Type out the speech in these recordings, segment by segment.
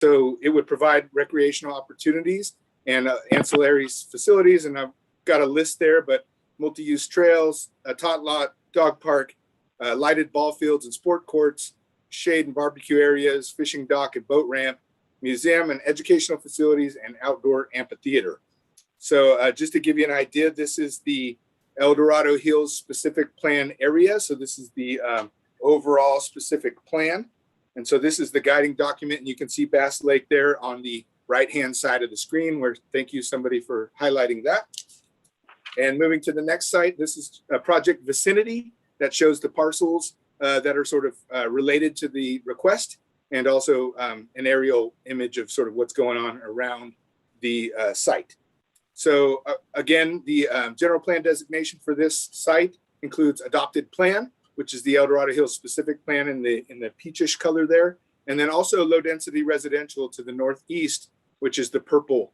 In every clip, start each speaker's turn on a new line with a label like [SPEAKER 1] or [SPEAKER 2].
[SPEAKER 1] So it would provide recreational opportunities and ancillary facilities. And I've got a list there, but multi-use trails, a tot lot, dog park, lighted ball fields and sport courts, shade and barbecue areas, fishing dock and boat ramp, museum and educational facilities, and outdoor amphitheater. So just to give you an idea, this is the El Dorado Hills specific plan area. So this is the overall specific plan. And so this is the guiding document, and you can see Bass Lake there on the right-hand side of the screen, where thank you somebody for highlighting that. And moving to the next site, this is a project Vicinity that shows the parcels that are sort of related to the request, and also an aerial image of sort of what's going on around the site. So again, the general plan designation for this site includes adopted plan, which is the El Dorado Hills specific plan in the peachish color there, and then also low density residential to the northeast, which is the purple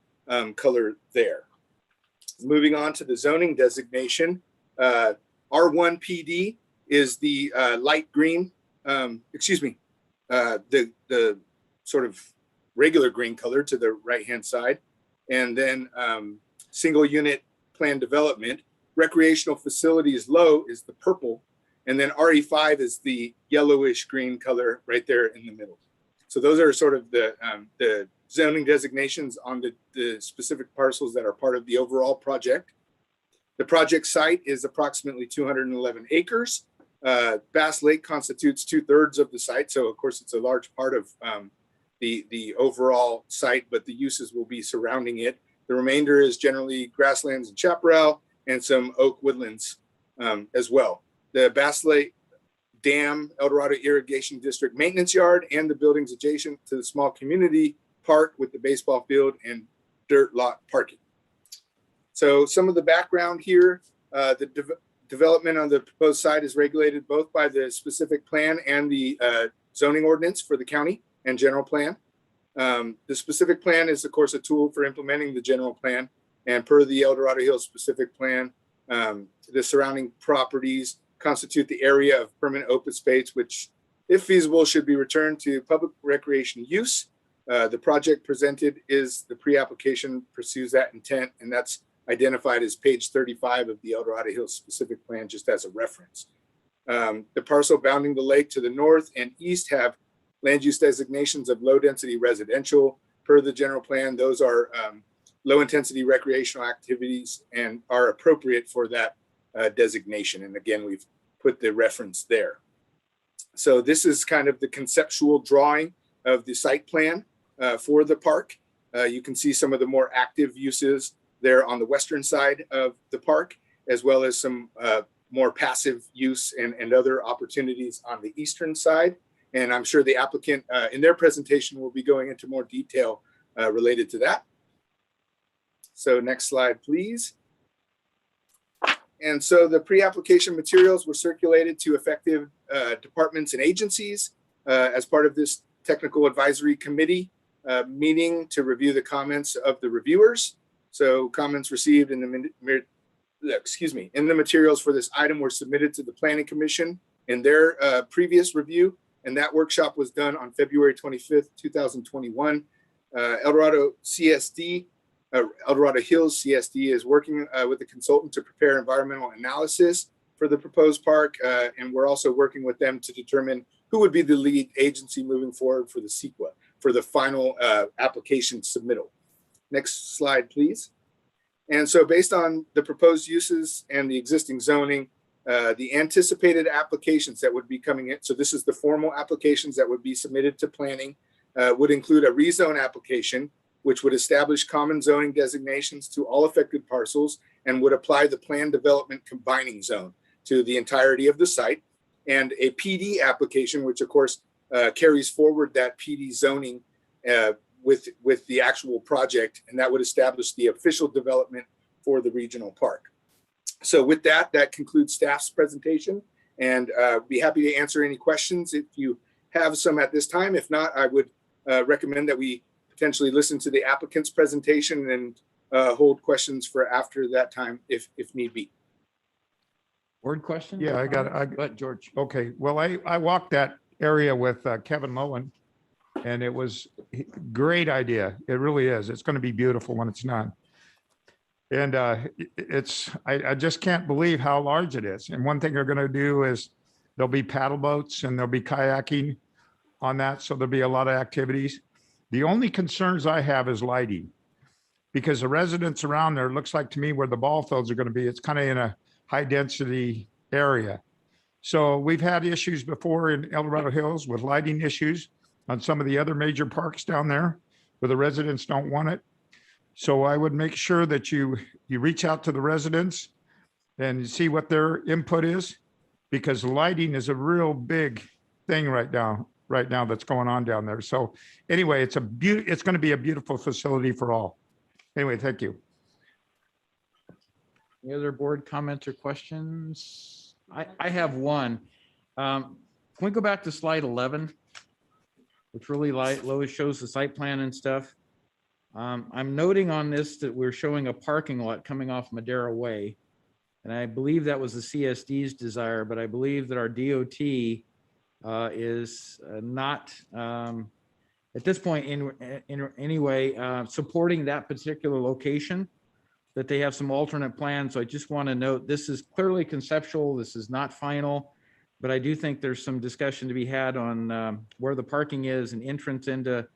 [SPEAKER 1] color there. Moving on to the zoning designation, R1 PD is the light green, the sort of regular green color to the right-hand side. And then single unit plan development, recreational facilities low is the purple. And then RE5 is the yellowish green color right there in the middle. So those are sort of the zoning designations on the specific parcels that are part of the overall project. The project site is approximately 211 acres. Bass Lake constitutes 2/3 of the site. So of course it's a large part of the overall site, but the uses will be surrounding it. The remainder is generally grasslands and chaparral and some oak woodlands as well. The Bass Lake Dam, El Dorado Irrigation District Maintenance Yard, and the buildings adjacent to the small community park with the baseball field and dirt lot parking. So some of the background here, the development on the proposed site is regulated both by the specific plan and the zoning ordinance for the county and general plan. The specific plan is, of course, a tool for implementing the general plan. And per the El Dorado Hills specific plan, the surrounding properties constitute the area of permanent open space, which, if feasible, should be returned to public recreation use. The project presented is the pre-application pursues that intent, and that's identified as page 35 of the El Dorado Hills specific plan, just as a reference. The parcel bounding the lake to the north and east have land use designations of low density residential. Per the general plan, those are low intensity recreational activities and are appropriate for that designation. And again, we've put the reference there. So this is kind of the conceptual drawing of the site plan for the park. You can see some of the more active uses there on the western side of the park, as well as some more passive use and other opportunities on the eastern side. And I'm sure the applicant in their presentation will be going into more detail related to that. So next slide, please. And so the pre-application materials were circulated to affected departments and agencies as part of this technical advisory committee meeting to review the comments of the reviewers. So comments received in the materials for this item were submitted to the Planning Commission in their previous review, and that workshop was done on February 25th, 2021. El Dorado Hills CSD is working with a consultant to prepare environmental analysis for the proposed park, and we're also working with them to determine who would be the lead agency moving forward for the CEQA, for the final application submittal. Next slide, please. And so based on the proposed uses and the existing zoning, the anticipated applications that would be coming in, so this is the formal applications that would be submitted to planning, would include a rezone application, which would establish common zoning designations to all affected parcels and would apply the planned development combining zone to the entirety of the site, and a PD application, which of course carries forward that PD zoning with the actual project, and that would establish the official development for the regional park. So with that, that concludes staff's presentation, and be happy to answer any questions if you have some at this time. If not, I would recommend that we potentially listen to the applicant's presentation and hold questions for after that time if need be.
[SPEAKER 2] Word question?
[SPEAKER 3] Yeah,
[SPEAKER 2] But George.
[SPEAKER 3] okay. Well, I walked that area with Kevin Mullen And it was a great idea. It really is. It's going to be beautiful when it's done. And I just can't believe how large it is. And one thing they're going to do is there'll be paddle boats and there'll be kayaking on that. So there'll be a lot of activities. The only concerns I have is lighting, because the residents around there, looks like to me where the ball fields are going to be, it's kind of in a high density area. So we've had issues before in El Dorado Hills with lighting issues on some of the other major parks down there where the residents don't want it. So I would make sure that you reach out to the residents and see what their input is, because lighting is a real big thing right now that's going on down there. So anyway, it's going to be a beautiful facility for all. Anyway, thank you.
[SPEAKER 2] Any other board comments or questions? I have one. Can we go back to slide 11? Which really Lois shows the site plan and stuff. I'm noting on this that we're showing a parking lot coming off Madera Way. And I believe that was the CSD's desire, but I believe that our DOT is not, at this point in any way, supporting that particular location, that they have some alternate plans. So I just want to note, this is clearly conceptual. This is not final, but I do think there's some discussion to be had on where the parking is and entrance into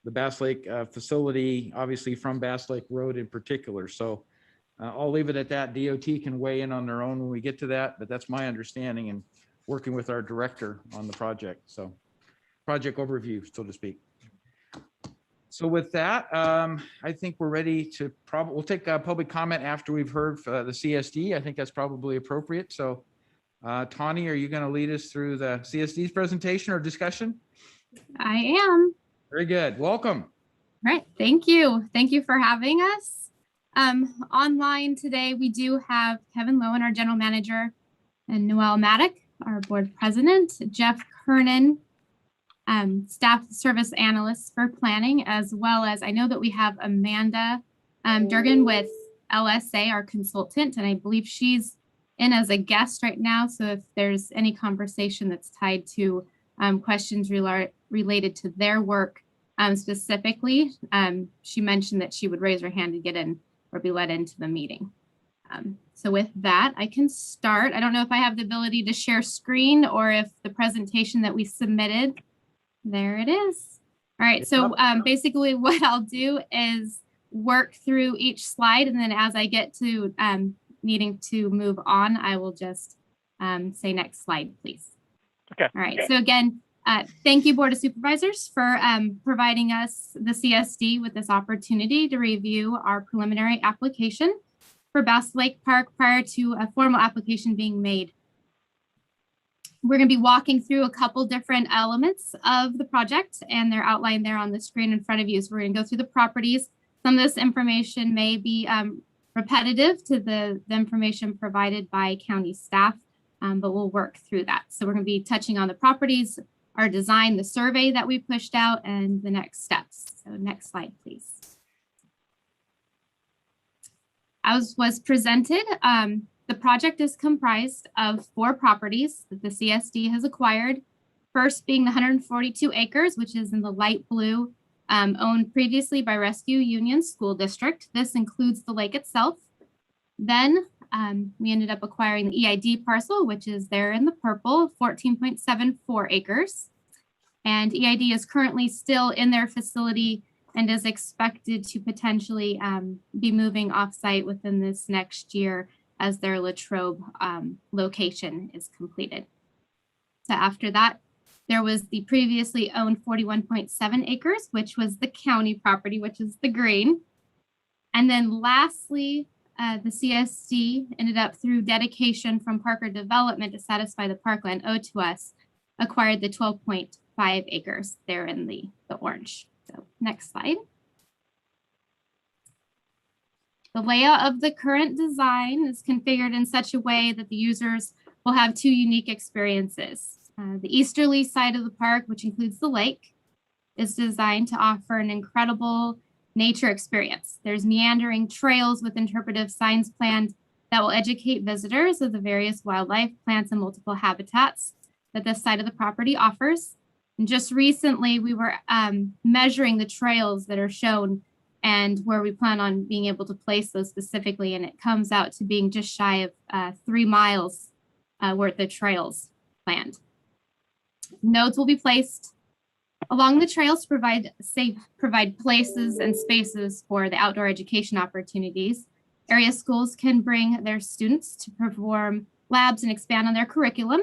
[SPEAKER 2] the Bass Lake facility, obviously from Bass Lake Road in particular. So I'll leave it at that. DOT can weigh in on their own when we get to that, but that's my understanding and working with our director on the project. So project overview, so to speak. So with that, I think we're ready to we'll take a public comment after we've heard the CSD. I think that's probably appropriate. So Tawny, are you going to lead us through the CSD's presentation or discussion?
[SPEAKER 4] I am.
[SPEAKER 2] Very good. Welcome.
[SPEAKER 4] All right. Thank you. Thank you for having us. Online today, we do have Kevin Lowen, our general manager, and Noel Maddock, our board president, Jeff Kernan, staff service analysts for planning, as well as I know that we have Amanda Durgan with LSA, our consultant, and I believe she's in as a guest right now. So if there's any conversation that's tied to questions related to their work specifically, she mentioned that she would raise her hand to get in or be let into the meeting. So with that, I can start. I don't know if I have the ability to share screen or if the presentation that we submitted, there it is. All right, so basically what I'll do is work through each slide, and then as I get to needing to move on, I will just say next slide, please.
[SPEAKER 5] Okay.
[SPEAKER 4] All right, so again, thank you, Board of Supervisors, for providing us, the CSD, with this opportunity to review our preliminary application for Bass Lake Park prior to a formal application being made. We're going to be walking through a couple different elements of the project, and they're outlined there on the screen in front of you. So we're going to go through the properties. Some of this information may be repetitive to the information provided by county staff, but we'll work through that. So we're going to be touching on the properties, our design, the survey that we pushed out, and the next steps. So next slide, please. As was presented, the project is comprised of 4 properties that the CSD has acquired. First being the 142 acres, which is in the light blue, owned previously by Rescue Union School District. This includes the lake itself. Then we ended up acquiring the EID parcel, which is there in the purple, 14.74 acres. And EID is currently still in their facility and is expected to potentially be moving offsite within this next year as their Latrobe location is completed. So after that, there was the previously owned 41.7 acres, which was the county property, which is the green. And then lastly, the CSD ended up, through dedication from Parker Development to satisfy the parkland owed to us, acquired the 12.5 acres there in the orange. So next slide. The layout of the current design is configured in such a way that the users will have 2 unique experiences. The easterly side of the park, which includes the lake, is designed to offer an incredible nature experience. There's meandering trails with interpretive signs planned that will educate visitors of the various wildlife, plants, and multiple habitats that this side of the property offers. And just recently, we were measuring the trails that are shown and where we plan on being able to place those specifically. And it comes out to being just shy of 3 miles worth of trails planned. Nodes will be placed along the trails to provide places and spaces for the outdoor education opportunities. Area schools can bring their students to perform labs and expand on their curriculum.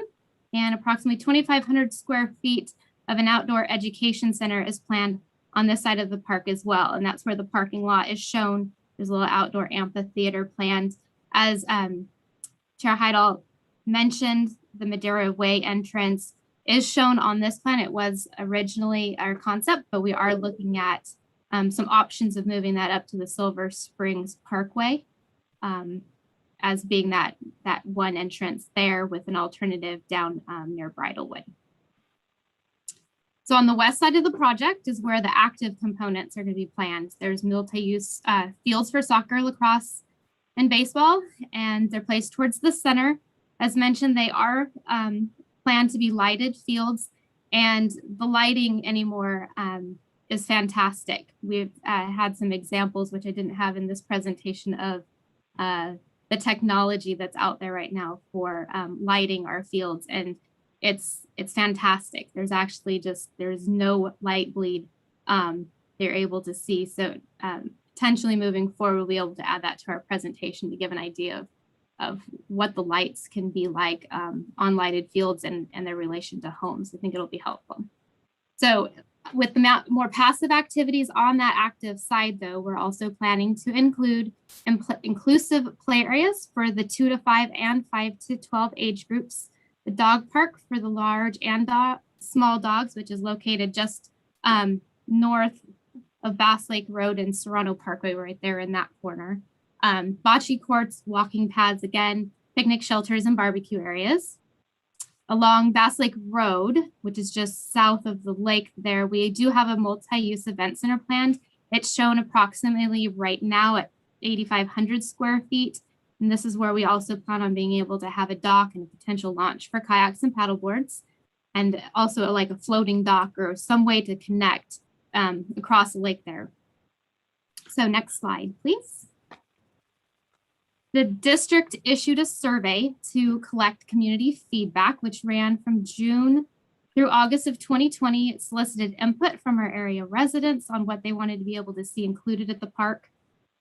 [SPEAKER 4] And approximately 2,500 square feet of an outdoor education center is planned on this side of the park as well. And that's where the parking lot is shown. There's a little outdoor amphitheater planned. As Chair Heidel mentioned, the Madeira Way entrance is shown on this plan. It was originally our concept, but we are looking at some options of moving that up to the Silver Springs Parkway as being that one entrance there with an alternative down near Bridlewood. So on the west side of the project is where the active components are going to be planned. There's multi-use fields for soccer, lacrosse, and baseball, and they're placed towards the center. As mentioned, they are planned to be lighted fields, and the lighting anymore is fantastic. We've had some examples, which I didn't have in this presentation, of the technology that's out there right now for lighting our fields, and it's fantastic. There's actually there's no light bleed they're able to see. So potentially moving forward, we'll be able to add that to our presentation to give an idea of what the lights can be like on lighted fields and their relation to homes. I think it'll be helpful. So with the more passive activities on that active side, though, we're also planning to include inclusive play areas for the 2 to 5 and 5 to 12 age groups, the dog park for the large and small dogs, which is located just north of Bass Lake Road and Serrano Parkway, right there in that corner. Bocce courts, walking paths, again, picnic shelters and barbecue areas. Along Bass Lake Road, which is just south of the lake there, we do have a multi-use event center planned. It's shown approximately right now at 8,500 square feet. And this is where we also plan on being able to have a dock and a potential launch for kayaks and paddleboards, and also like a floating dock or some way to connect across the lake there. So next slide, please. The district issued a survey to collect community feedback, which ran from June through August of 2020. It solicited input from our area residents on what they wanted to be able to see included at the park.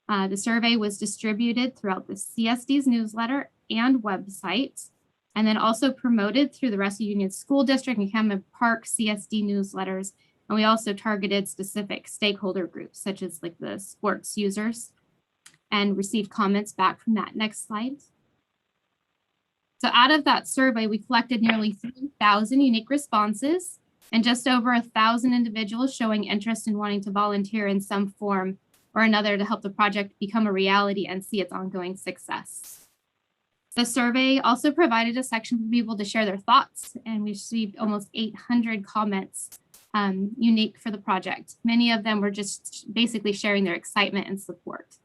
[SPEAKER 4] The survey was distributed throughout the CSD's newsletter and website, and then also promoted through the Rescue Union School District and Hammond Park CSD newsletters. And we also targeted specific stakeholder groups, such as like the sports users, and received comments back from that. Next slide. So out of that survey, we collected nearly 3,000 unique responses and just over 1,000 individuals showing interest in wanting to volunteer in some form or another to help the project become a reality and see its ongoing success. The survey also provided a section for people to share their thoughts, and we received almost 800 comments unique for the project. Many of them were just basically sharing their excitement and support.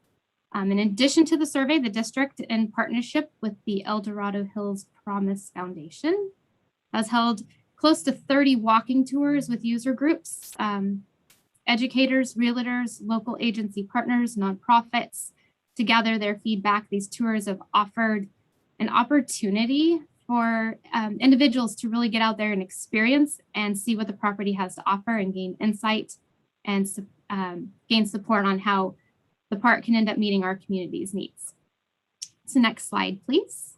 [SPEAKER 4] In addition to the survey, the district, in partnership with the El Dorado Hills Promise Foundation, has held close to 30 walking tours with user groups, educators, realtors, local agency partners, nonprofits. To gather their feedback, these tours have offered an opportunity for individuals to really get out there and experience and see what the property has to offer and gain insight and gain support on how the park can end up meeting our community's needs. So next slide, please.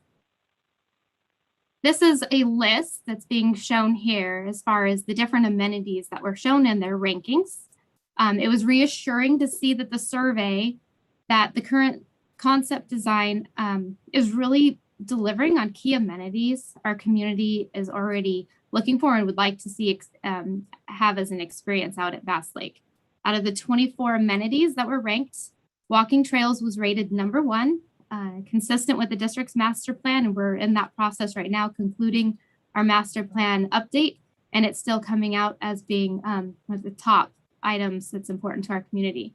[SPEAKER 4] This is a list that's being shown here as far as the different amenities that were shown in their rankings. It was reassuring to see that the survey, that the current concept design is really delivering on key amenities our community is already looking for and would like to see have as an experience out at Bass Lake. Out of the 24 amenities that were ranked, walking trails was rated number 1, consistent with the district's master plan, and we're in that process right now, concluding our master plan update, and it's still coming out as being one of the top items that's important to our community.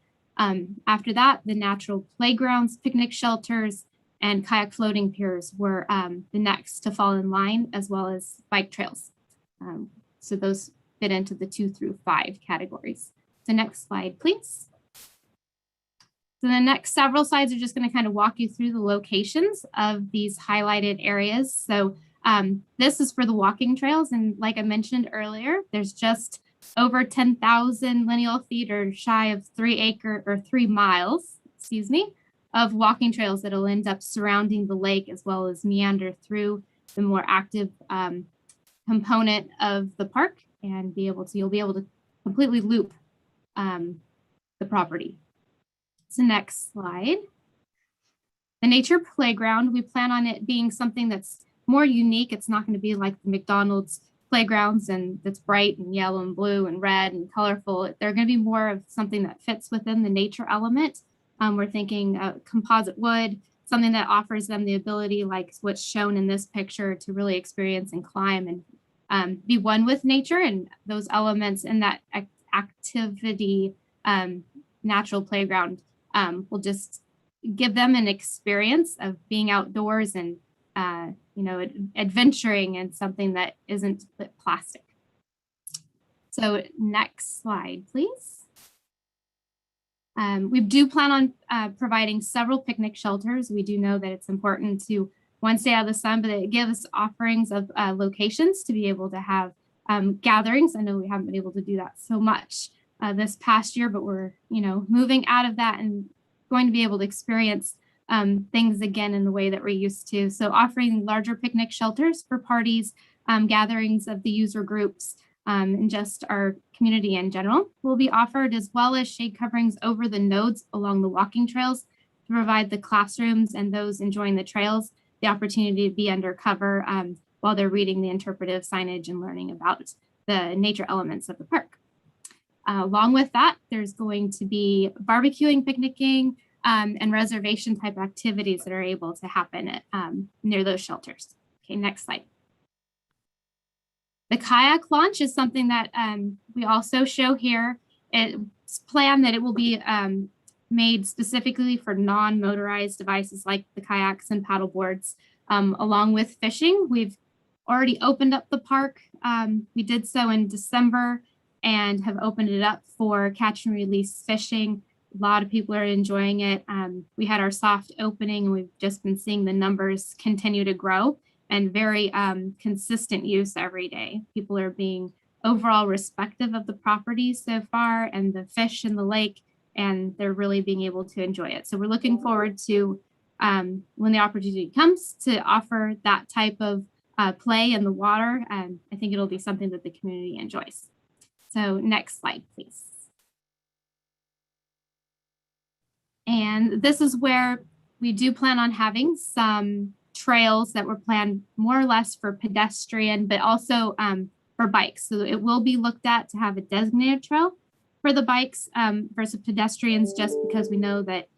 [SPEAKER 4] After that, the natural playgrounds, picnic shelters, and kayak floating piers were the next to fall in line, as well as bike trails. So those fit into the 2 through 5 categories. So next slide, please. So the next several slides are just going to kind of walk you through the locations of these highlighted areas. So this is for the walking trails. And like I mentioned earlier, there's just over 10,000 lineal feet or shy of 3 miles, excuse me, of walking trails that'll end up surrounding the lake as well as meander through the more active component of the park and you'll be able to completely loop the property. So next slide. The nature playground, we plan on it being something that's more unique. It's not going to be like the McDonald's playgrounds and that's bright and yellow and blue and red and colorful. They're going to be more of something that fits within the nature element. We're thinking composite wood, something that offers them the ability, like what's shown in this picture, to really experience and climb and be one with nature, and those elements in that activity natural playground will just give them an experience of being outdoors and adventuring in something that isn't plastic. So next slide, please. We do plan on providing several picnic shelters. We do know that it's important to, one, stay out of the sun, but it gives offerings of locations to be able to have gatherings. I know we haven't been able to do that so much this past year, but we're, moving out of that and going to be able to experience things again in the way that we're used to. So offering larger picnic shelters for parties, gatherings of the user groups, and just our community in general will be offered, as well as shade coverings over the nodes along the walking trails to provide the classrooms and those enjoying the trails the opportunity to be under cover while they're reading the interpretive signage and learning about the nature elements of the park. Along with that, there's going to be barbecuing, picnicking, and reservation type activities that are able to happen at, near those shelters. Okay, next slide. The kayak launch is something that we also show here. It's planned that it will be made specifically for non-motorized devices like the kayaks and paddle boards, along with fishing. We've already opened up the park. We did so in December and have opened it up for catch and release fishing. A lot of people are enjoying it. We had our soft opening and we've just been seeing the numbers continue to grow and very consistent use every day. People are being overall respectful of the property so far and the fish in the lake, and they're really being able to enjoy it. So we're looking forward to when the opportunity comes to offer that type of play in the water. I think it'll be something that the community enjoys. So next slide, please. And this is where we do plan on having some trails that were planned more or less for pedestrian, but also for bikes. So it will be looked at to have a designated trail for the bikes versus pedestrians, just because we know that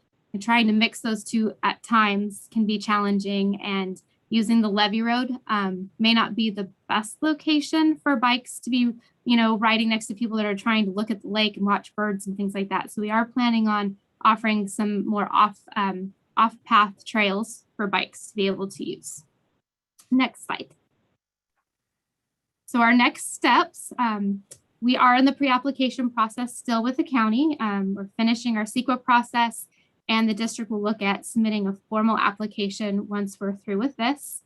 [SPEAKER 4] trying to mix those two at times can be challenging, and using the levee road may not be the best location for bikes to be, riding next to people that are trying to look at the lake and watch birds and things like that. So we are planning on offering some more off-path trails for bikes to be able to use. Next slide. So our next steps, we are in the pre-application process still with the county. We're finishing our CEQA process, and the district will look at submitting a formal application once we're through with this.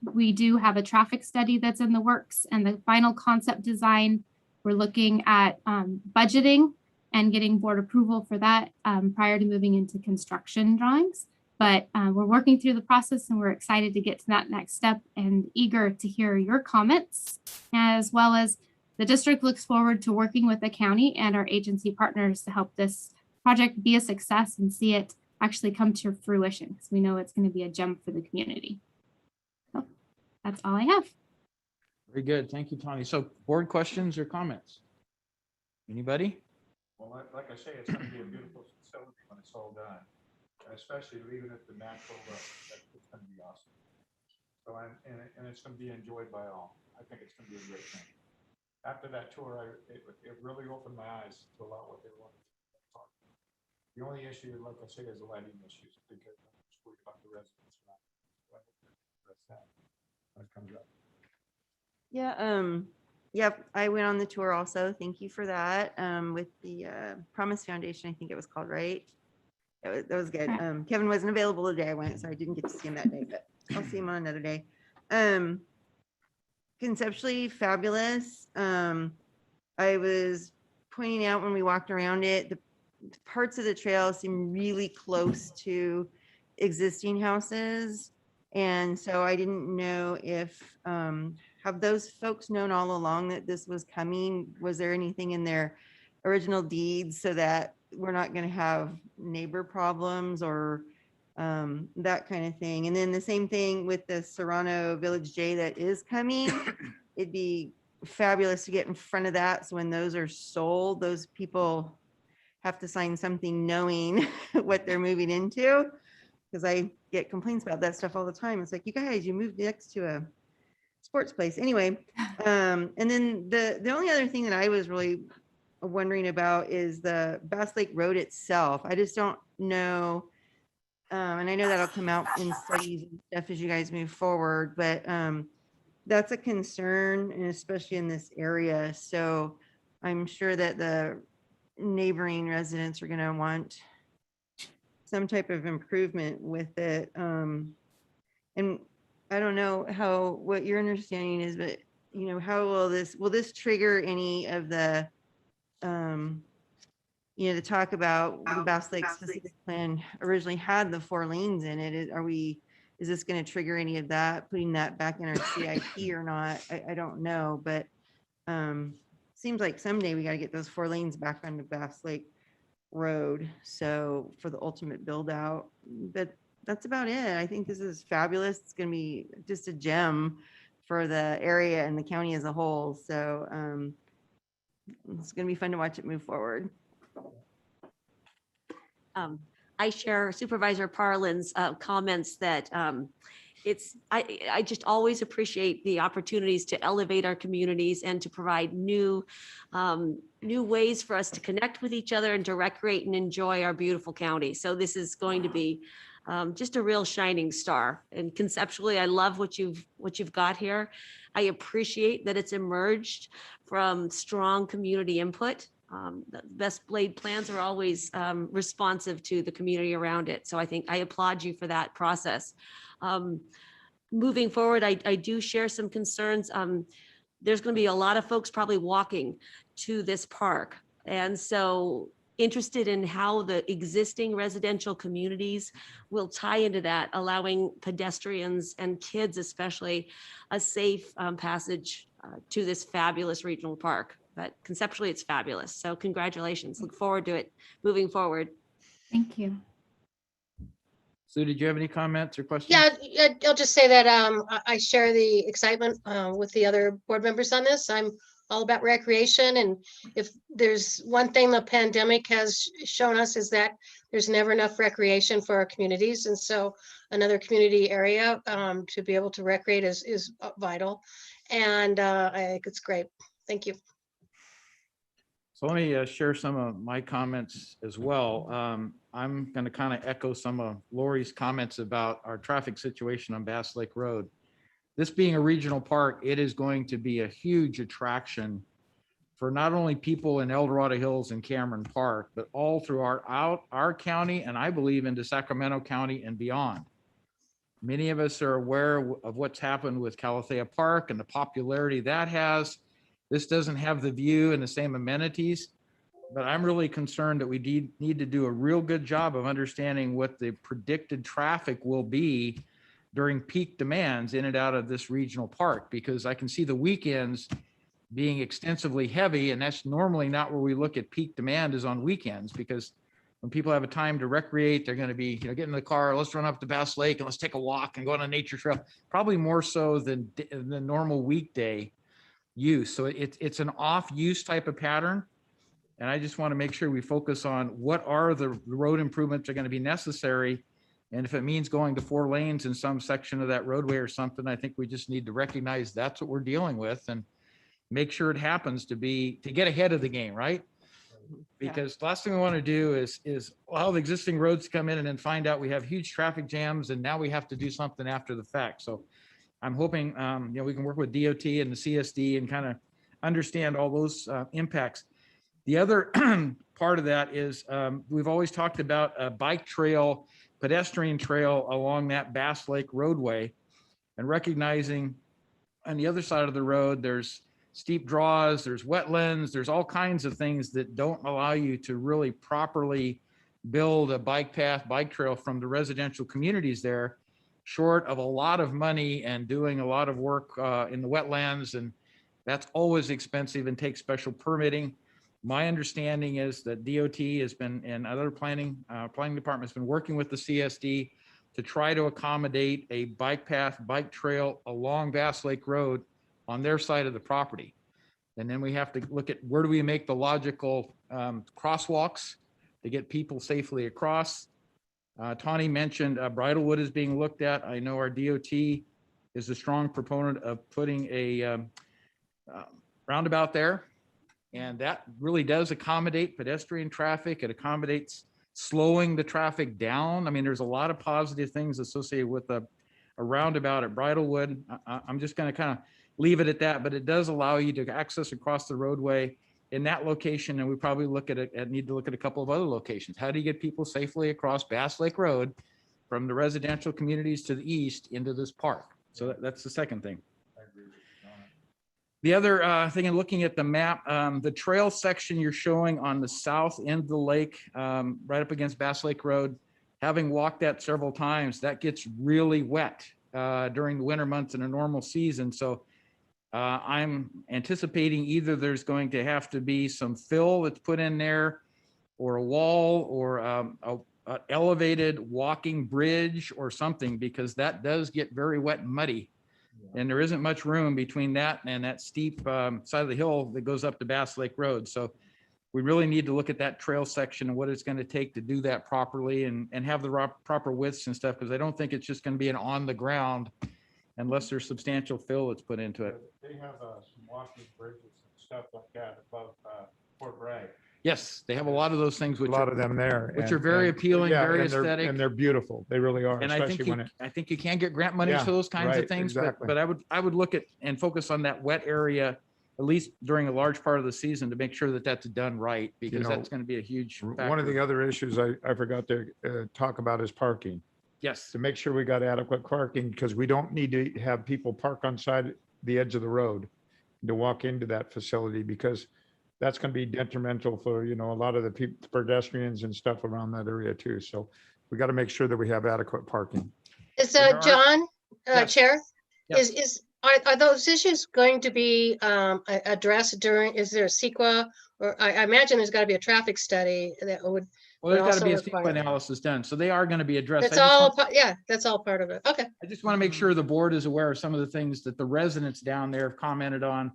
[SPEAKER 4] We do have a traffic study that's in the works, and the final concept design, we're looking at budgeting and getting board approval for that prior to moving into construction drawings. But we're working through the process, and we're excited to get to that next step and eager to hear your comments, as well as the district looks forward to working with the county and our agency partners to help this project be a success and see it actually come to fruition, because we know it's going to be a gem for the community. So that's all I have.
[SPEAKER 2] Very good. Thank you, Tawny. So board questions or comments? Anybody?
[SPEAKER 3] Well, like I say, it's going to be a beautiful facility when it's all done, especially leaving it the natural look. It's going to be awesome. So, and it's going to be enjoyed by all. I think it's going to be a great thing. After that tour, it really opened my eyes to a lot what they wanted to talk about. The only issue, like I say, is the lighting issues, because I'm just worried about the residents. That comes up.
[SPEAKER 5] Yeah, Yep, I went on the tour also. Thank you for that. With the Promise Foundation, I think it was called, right? That was good.
[SPEAKER 4] Correct.
[SPEAKER 5] Kevin wasn't available the day I went, so I didn't get to see him that day, but I'll see him on another day. Conceptually fabulous. I was pointing out when we walked around it, the parts of the trail seem really close to existing houses. And so I didn't know if, have those folks known all along that this was coming? Was there anything in their original deeds so that we're not going to have neighbor problems or that kind of thing? And then the same thing with the Serrano Village J that is coming. It'd be fabulous to get in front of that. So when those are sold, those people have to sign something knowing what they're moving into. Because I get complaints about that stuff all the time. It's like, you guys, you moved next to a sports place. Anyway, and then the only other thing that I was really wondering about is the Bass Lake Road itself. I just don't know. And I know that'll come out in studies and stuff as you guys move forward, but that's a concern, and especially in this area. So I'm sure that the neighboring residents are going to want some type of improvement with it. And I don't know what your understanding is, but you know, how will this trigger any of the, to talk about the Bass Lake specific plan originally had the 4 lanes in it. Is this going to trigger any of that, putting that back in our CIP or not? I don't know, but seems like someday we got to get those 4 lanes back onto Bass Lake Road. So for the ultimate build out, but that's about it. I think this is fabulous. It's going to be just a gem for the area and the county as a whole. So it's going to be fun to watch it move forward.
[SPEAKER 6] I share Supervisor Parlin's comments that I just always appreciate the opportunities to elevate our communities and to provide new ways for us to connect with each other and to recreate and enjoy our beautiful county. So this is going to be just a real shining star. And conceptually, I love what you've got here. I appreciate that it's emerged from strong community input. The best laid plans are always responsive to the community around it. So I applaud you for that process. Moving forward, I do share some concerns. There's going to be a lot of folks probably walking to this park. And so interested in how the existing residential communities will tie into that, allowing pedestrians and kids especially a safe passage to this fabulous regional park. But conceptually, it's fabulous. So congratulations. Look forward to it moving forward.
[SPEAKER 4] Thank you.
[SPEAKER 2] Sue, did you have any comments or questions?
[SPEAKER 7] Yeah, I'll just say that I share the excitement with the other board members on this. I'm all about recreation. And if there's one thing the pandemic has shown us is that there's never enough recreation for our communities. And so another community area to be able to recreate is vital. And I think it's great. Thank you.
[SPEAKER 2] So let me share some of my comments as well. I'm going to kind of echo some of Lori's comments about our traffic situation on Bass Lake Road. This being a regional park, it is going to be a huge attraction for not only people in El Dorado Hills and Cameron Park, but all through our county, and I believe into Sacramento County and beyond. Many of us are aware of what's happened with Calathea Park and the popularity that has. This doesn't have the view and the same amenities, but I'm really concerned that we need to do a real good job of understanding what the predicted traffic will be during peak demands in and out of this regional park, because I can see the weekends being extensively heavy, and that's normally not where we look at peak demand is on weekends, because when people have a time to recreate, they're going to be, get in the car, let's run up to Bass Lake and let's take a walk and go on a nature trail, probably more so than the normal weekday use. So it's an off use type of pattern. And I just want to make sure we focus on what are the road improvements that are going to be necessary. And if it means going to 4 lanes in some section of that roadway or something, I think we just need to recognize that's what we're dealing with and make sure it happens to get ahead of the game, right? Because the last thing we want to do is allow the existing roads to come in and then find out we have huge traffic jams and now we have to do something after the fact. So I'm hoping we can work with DOT and the CSD and kind of understand all those impacts. The other part of that is we've always talked about a bike trail, pedestrian trail along that Bass Lake roadway, and recognizing on the other side of the road, there's steep draws, there's wetlands, there's all kinds of things that don't allow you to really properly build a bike path, bike trail from the residential communities there, short of a lot of money and doing a lot of work in the wetlands. And that's always expensive and takes special permitting. My understanding is that DOT has been, and other planning department's been working with the CSD to try to accommodate a bike path, bike trail along Bass Lake Road on their side of the property. And then we have to look at where do we make the logical crosswalks to get people safely across. Tawny mentioned Bridlewood is being looked at. I know our DOT is a strong proponent of putting a roundabout there. And that really does accommodate pedestrian traffic. It accommodates slowing the traffic down. I mean, there's a lot of positive things associated with a roundabout at Bridlewood. I'm just going to kind of leave it at that, but it does allow you to access across the roadway in that location. And we probably need to look at a couple of other locations. How do you get people safely across Bass Lake Road from the residential communities to the east into this park? So that's the second thing. The other thing in looking at the map, the trail section you're showing on the south end of the lake, right up against Bass Lake Road, having walked that several times, that gets really wet during the winter months in a normal season. So I'm anticipating either there's going to have to be some fill that's put in there, or a wall, or a elevated walking bridge or something, because that does get very wet and muddy. And there isn't much room between that and that steep side of the hill that goes up to Bass Lake Road. So we really need to look at that trail section and what it's going to take to do that properly and have the proper widths and stuff, because I don't think it's just going to be an on the ground unless there's substantial fill that's put into it.
[SPEAKER 3] They have some walking bridges and stuff like that above Fort Bragg.
[SPEAKER 2] Yes, they have a lot of those things,
[SPEAKER 3] A lot of them there.
[SPEAKER 2] which are very appealing,
[SPEAKER 3] yeah,
[SPEAKER 2] very
[SPEAKER 3] and they're-
[SPEAKER 2] aesthetic.
[SPEAKER 3] And they're beautiful. They really are,
[SPEAKER 2] And I think
[SPEAKER 3] especially when it.
[SPEAKER 2] I think you can get grant monies
[SPEAKER 3] Yeah,
[SPEAKER 2] for those kinds of
[SPEAKER 3] right,
[SPEAKER 2] things,
[SPEAKER 3] exactly.
[SPEAKER 2] but I would look at and focus on that wet area, at least during a large part of the season, to make sure that that's done right, because
[SPEAKER 3] know,
[SPEAKER 2] that's going to be a huge
[SPEAKER 3] One of
[SPEAKER 2] factor.
[SPEAKER 3] the other issues I forgot to talk about is parking.
[SPEAKER 2] Yes,
[SPEAKER 3] To make sure we got adequate parking, because we don't need to have people park on the edge of the road to walk into that facility, because that's going to be detrimental for, a lot of the pedestrians and stuff around that area too. So we got to make sure that we have adequate parking.
[SPEAKER 7] Is
[SPEAKER 2] There are-
[SPEAKER 7] John,
[SPEAKER 2] Yes.
[SPEAKER 7] Chair?
[SPEAKER 2] Yes.
[SPEAKER 7] Are those issues going to be addressed during, is there a CEQA? Or I imagine there's got to be a traffic study that would,
[SPEAKER 2] well, there's got to be a
[SPEAKER 7] also
[SPEAKER 2] CEQA
[SPEAKER 7] required.
[SPEAKER 2] analysis done, so they are going to be addressed.
[SPEAKER 7] that's
[SPEAKER 2] I just
[SPEAKER 7] all,
[SPEAKER 2] want-
[SPEAKER 7] yeah, that's all part of it. Okay.
[SPEAKER 2] I just want to make sure the board is aware of some of the things that the residents down there have commented on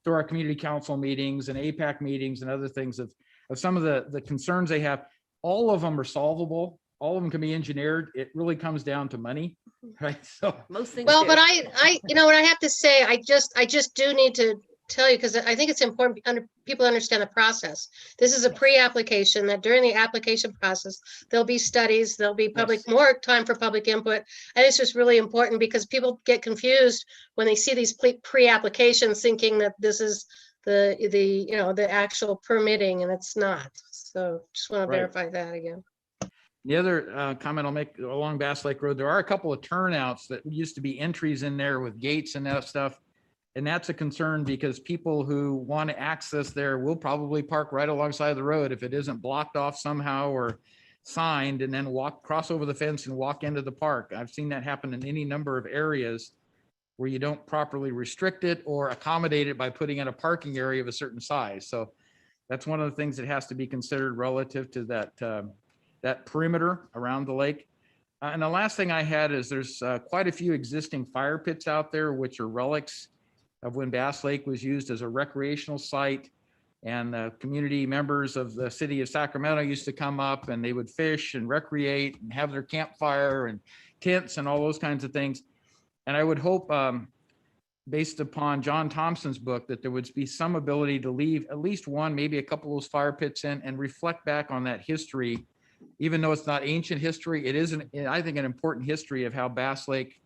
[SPEAKER 2] through our community council meetings and APAC meetings and other things of some of the concerns they have. All of them are solvable. All of them can be engineered. It really comes down to money, right? So
[SPEAKER 6] Most things.
[SPEAKER 7] Well,
[SPEAKER 6] do.
[SPEAKER 7] but what I have to say, I just do need to tell you, because I think it's important people understand the process. This is a pre-application, that during the application process, there'll be studies, there'll be more time for public input. And it's just really important, because people get confused when they see these pre-applications thinking that this is the actual permitting, and it's not. So just want
[SPEAKER 2] Right.
[SPEAKER 7] to verify that again.
[SPEAKER 2] the other comment I'll make along Bass Lake Road, there are a couple of turnouts that used to be entries in there with gates and that stuff. And that's a concern, because people who want to access there will probably park right alongside the road if it isn't blocked off somehow or signed, and then cross over the fence and walk into the park. I've seen that happen in any number of areas where you don't properly restrict it or accommodate it by putting in a parking area of a certain size. So that's one of the things that has to be considered relative to that perimeter around the lake. And the last thing I had is there's quite a few existing fire pits out there, which are relics of when Bass Lake was used as a recreational site. And community members of the city of Sacramento used to come up and they would fish and recreate and have their campfire and tents and all those kinds of things. And I would hope, based upon John Thompson's book, that there would be some ability to leave at least one, maybe a couple of those fire pits in and reflect back on that history. Even though it's not ancient history, it is, I think, an important history of how Bass Lake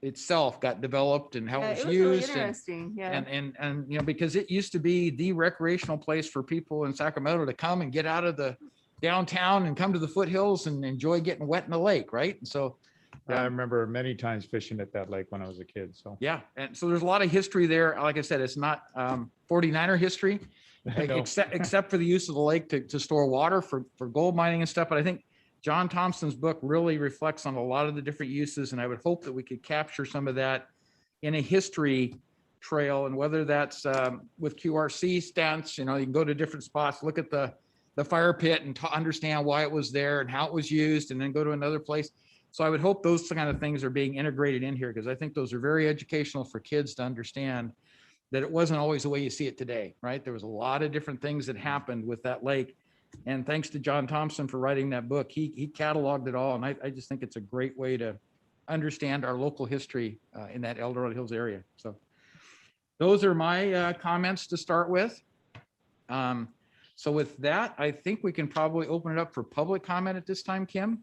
[SPEAKER 2] itself got developed and how
[SPEAKER 5] Yeah,
[SPEAKER 2] it was
[SPEAKER 5] it was really
[SPEAKER 2] used.
[SPEAKER 5] interesting. Yeah.
[SPEAKER 2] And, you know, because it used to be the recreational place for people in Sacramento to come and get out of the downtown and come to the foothills and enjoy getting wet in the lake, right? And so,
[SPEAKER 3] I remember many times fishing at that lake when I was a kid, so.
[SPEAKER 2] yeah, and so there's a lot of history there. Like I said, it's not 49er history,
[SPEAKER 3] No.
[SPEAKER 2] except for the use of the lake to store water for gold mining and stuff. But I think John Thompson's book really reflects on a lot of the different uses, and I would hope that we could capture some of that in a history trail, and whether that's with QRC stamps, you know, you can go to different spots, look at the fire pit and understand why it was there and how it was used, and then go to another place. So I would hope those kind of things are being integrated in here, because I think those are very educational for kids to understand that it wasn't always the way you see it today, right? There was a lot of different things that happened with that lake. And thanks to John Thompson for writing that book. He cataloged it all. And I just think it's a great way to understand our local history in that El Dorado Hills area. So those are my comments to start with. So with that, I think we can probably open it up for public comment at this time, Kim.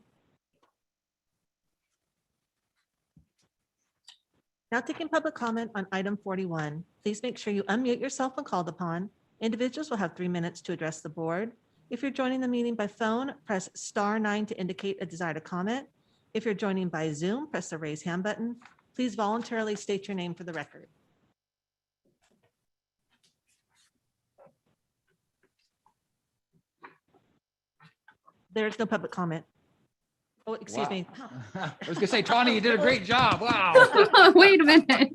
[SPEAKER 8] Now taking public comment on item 41. Please make sure you unmute yourself when called upon. Individuals will have 3 minutes to address the board. If you're joining the meeting by phone, press *9 to indicate a desire to comment. If you're joining by Zoom, press the raise hand button. Please voluntarily state your name for the record. There's no public comment. Oh, excuse
[SPEAKER 2] Wow.
[SPEAKER 8] me.
[SPEAKER 2] I was gonna say, Tawny, you did a great job. Wow.
[SPEAKER 4] Wait a minute.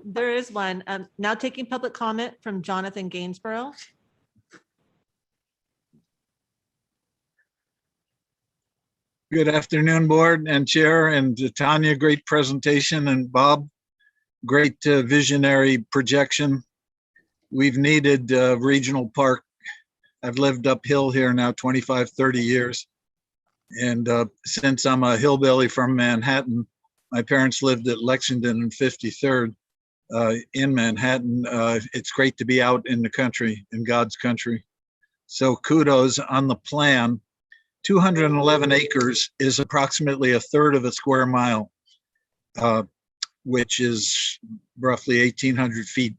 [SPEAKER 8] There is one. Now taking public comment from Jonathan Gainsborough.
[SPEAKER 9] Good afternoon, board and chair, and Tanya, great presentation, and Bob, great visionary projection. We've needed a regional park. I've lived uphill here now 25, 30 years. And since I'm a hillbilly from Manhattan, my parents lived at Lexington and 53rd in Manhattan. It's great to be out in the country, in God's country. So kudos on the plan. 211 acres is approximately a third of a square mile, which is roughly 1,800 feet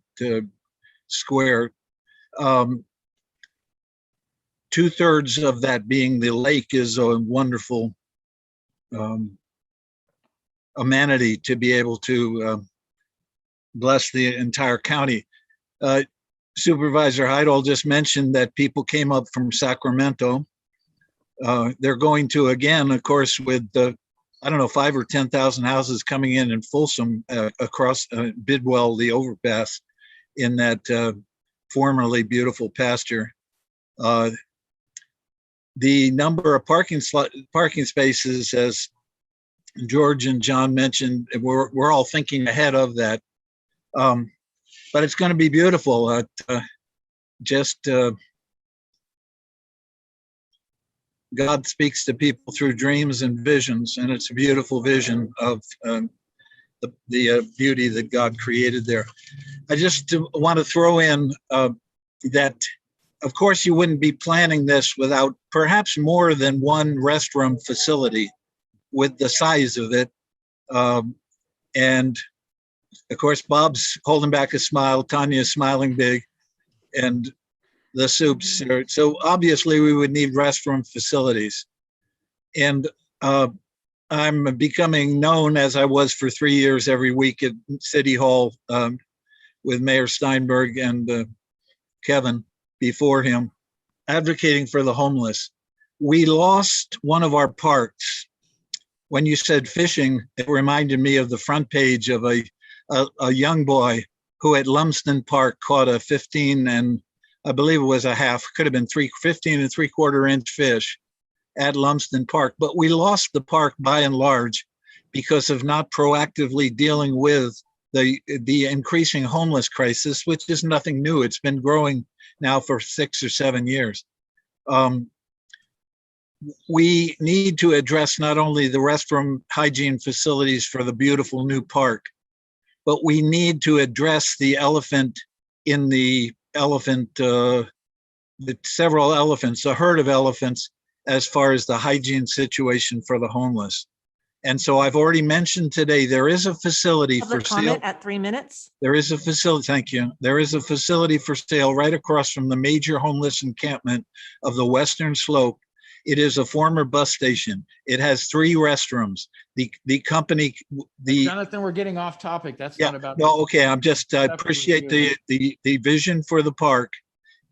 [SPEAKER 9] square. 2/3 of that being the lake is a wonderful amenity to be able to bless the entire county. Supervisor Heidel just mentioned that people came up from Sacramento. They're going to, again, of course, with the, I don't know, 5,000 or 10,000 houses coming in Folsom across Bidwell, the overpass in that formerly beautiful pasture. The number of parking spaces, as George and John mentioned, we're all thinking ahead of that. But it's going to be beautiful. God speaks to people through dreams and visions, and it's a beautiful vision of the beauty that God created there. I just want to throw in that, of course, you wouldn't be planning this without perhaps more than one restroom facility with the size of it. And of course, Bob's holding back a smile, Tanya's smiling big, and the soups. So obviously we would need restroom facilities. And I'm becoming known, as I was for 3 years, every week at City Hall with Mayor Steinberg and Kevin before him, advocating for the homeless. We lost one of our parks. When you said fishing, it reminded me of the front page of a young boy who at Lumsden Park caught a 15 and I believe it was a half, could have been 15 and 3/4 inch fish at Lumsden Park. But we lost the park by and large because of not proactively dealing with the increasing homeless crisis, which is nothing new. It's been growing now for 6 or 7 years. We need to address not only the restroom hygiene facilities for the beautiful new park, but we need to address the elephant in the several elephants, a herd of elephants, as far as the hygiene situation for the homeless. And so I've already mentioned today, there is a facility for
[SPEAKER 8] Public
[SPEAKER 9] sale.
[SPEAKER 8] comment at 3 minutes.
[SPEAKER 9] There is a facility, thank you. There is a facility for sale right across from the major homeless encampment of the Western Slope. It is a former bus station. It has 3 restrooms. The company,
[SPEAKER 2] Jonathan, we're getting off topic. That's
[SPEAKER 9] yeah,
[SPEAKER 2] not about.
[SPEAKER 9] no, okay, I
[SPEAKER 2] Separate
[SPEAKER 9] appreciate
[SPEAKER 2] review.
[SPEAKER 9] the vision for the park.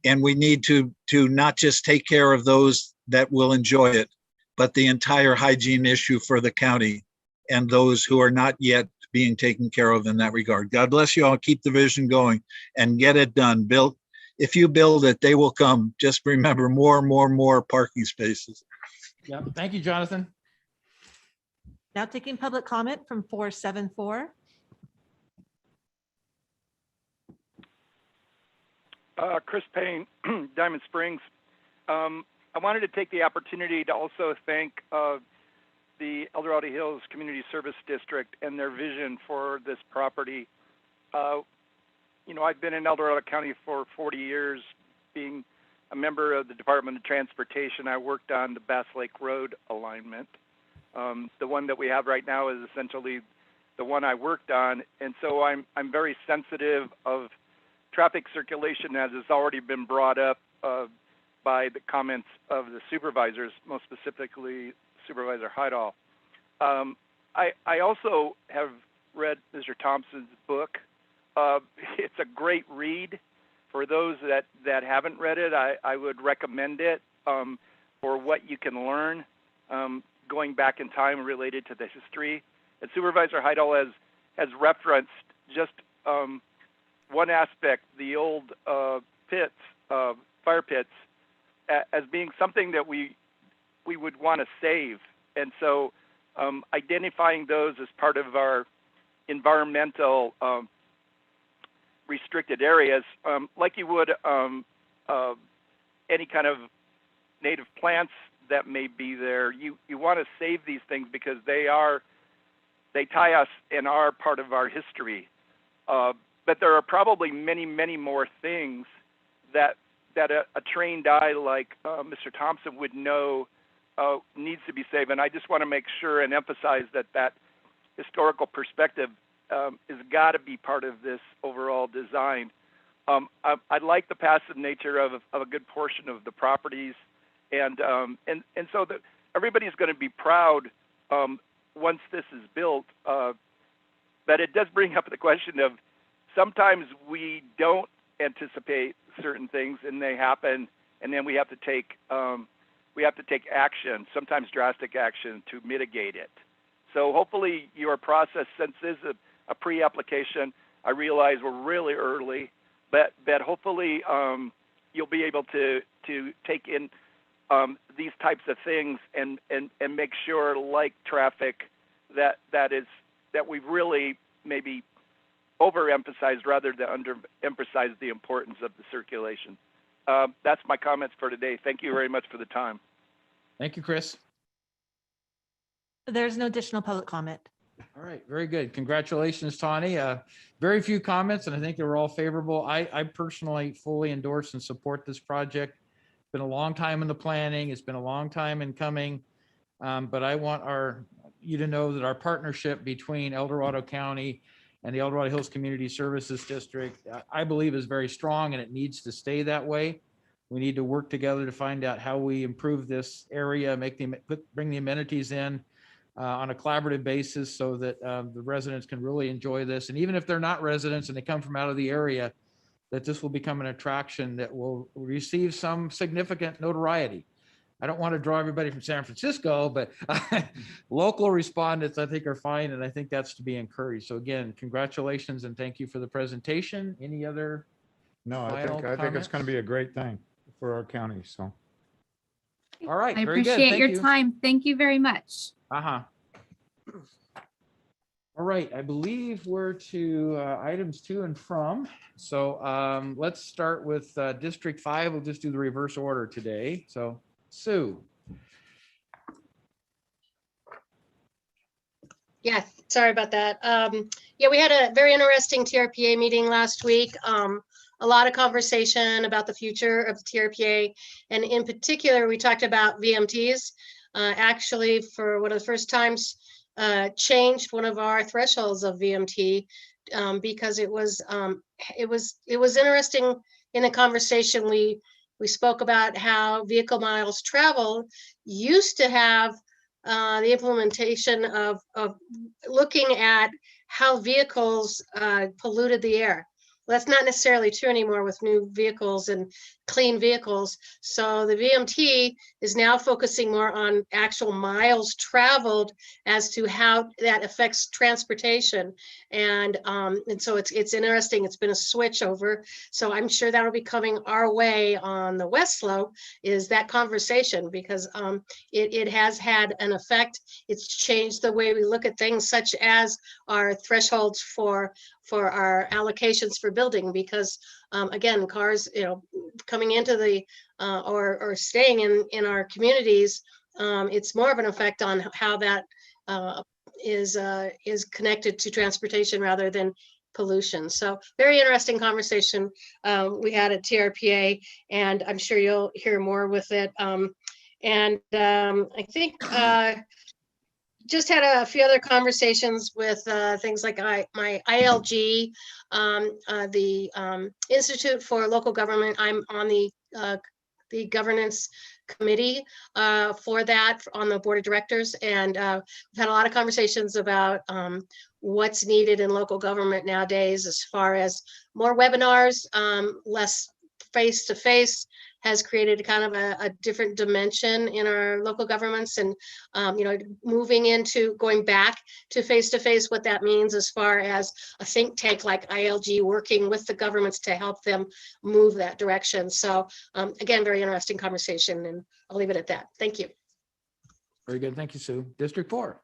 [SPEAKER 9] And we need to not just take care of those that will enjoy it, but the entire hygiene issue for the county and those who are not yet being taken care of in that regard. God bless you all. Keep the vision going and get it done. If you build it, they will come. Just remember, more parking spaces.
[SPEAKER 2] Yeah, thank you, Jonathan.
[SPEAKER 8] Now taking public comment from 474.
[SPEAKER 10] Chris Payne, Diamond Springs. I wanted to take the opportunity to also thank the El Dorado Hills Community Service District and their vision for this property. I've been in El Dorado County for 40 years, being a member of the Department of Transportation. I worked on the Bass Lake Road alignment. The one that we have right now is essentially the one I worked on, and so I'm very sensitive of traffic circulation, as has already been brought up by the comments of the supervisors, most specifically Supervisor Heidel. I also have read Mr. Thompson's book. It's a great read. For those that haven't read it, I would recommend it for what you can learn going back in time related to the history. And Supervisor Heidel has referenced just one aspect, the old pits, fire pits, as being something that we would want to save. And so identifying those as part of our environmental restricted areas, like you would any kind of native plants that may be there, you want to save these things because they tie us and are part of our history. But there are probably many more things that a trained eye like Mr. Thompson would know needs to be saved. And I just want to make sure and emphasize that historical perspective has got to be part of this overall design. I like the passive nature of a good portion of the properties, and so that everybody's going to be proud once this is built. But it does bring up the question of sometimes we don't anticipate certain things and they happen, and then we have to take action, sometimes drastic action, to mitigate it. So hopefully your process, since this is a pre-application, I realize we're really early, but hopefully you'll be able to take in these types of things and make sure, like traffic, that we've really maybe overemphasized rather than underemphasized the importance of the circulation. That's my comments for today. Thank you very much for the time.
[SPEAKER 2] Thank you, Chris.
[SPEAKER 8] There's no additional public comment.
[SPEAKER 2] All right, very good. Congratulations, Tawny. Very few comments, and I think they were all favorable. I personally fully endorse and support this project. It's been a long time in the planning. It's been a long time in coming, but I want you to know that our partnership between El Dorado County and the El Dorado Hills Community Services District, I believe, is very strong, and it needs to stay that way. We need to work together to find out how we improve this area, bring the amenities in on a collaborative basis so that the residents can really enjoy this. And even if they're not residents and they come from out of the area, that this will become an attraction that will receive some significant notoriety. I don't want to draw everybody from San Francisco, but local respondents, I think, are fine. And I think that's to be encouraged. So again, congratulations and thank you for the presentation. Any other?
[SPEAKER 3] No, I
[SPEAKER 2] final
[SPEAKER 3] think it's
[SPEAKER 2] comments?
[SPEAKER 3] going to be a great thing for our county. So,
[SPEAKER 2] All right.
[SPEAKER 4] I
[SPEAKER 2] very good.
[SPEAKER 4] appreciate
[SPEAKER 2] Thank
[SPEAKER 4] your
[SPEAKER 2] you.
[SPEAKER 4] time. Thank you very much.
[SPEAKER 2] Uh-huh. All right, I believe we're to items to and from. So let's start with District 5. We'll just do the reverse order today. So Sue.
[SPEAKER 7] Yes, sorry about that. Yeah, we had a very interesting TRPA meeting last week. A lot of conversation about the future of the TRPA. And in particular, we talked about VMTs. Actually, for one of the first times, changed one of our thresholds of VMT because it was interesting in the conversation. We spoke about how vehicle miles traveled used to have the implementation of looking at how vehicles polluted the air. Well, that's not necessarily true anymore with new vehicles and clean vehicles. So the VMT is now focusing more on actual miles traveled as to how that affects transportation. And so it's interesting. It's been a switch over. So I'm sure that'll be coming our way on the West Slope, is that conversation, because it has had an effect. It's changed the way we look at things, such as our thresholds for our allocations for building, because again, cars, coming into the or staying in our communities, it's more of an effect on how that is connected to transportation rather than pollution. So very interesting conversation we had at TRPA, and I'm sure you'll hear more with it. I think just had a few other conversations with things like my ILG, the Institute for Local Government. I'm on the governance committee for that on the board of directors, and we've had a lot of conversations about what's needed in local government nowadays, as far as more webinars, less face-to-face has created kind of a different dimension in our local governments, and moving into going back to face-to-face, what that means as far as a think tank like ILG working with the governments to help them move that direction. So again, very interesting conversation, and I'll leave it at that. Thank you.
[SPEAKER 2] Very good. Thank you, Sue. District 4.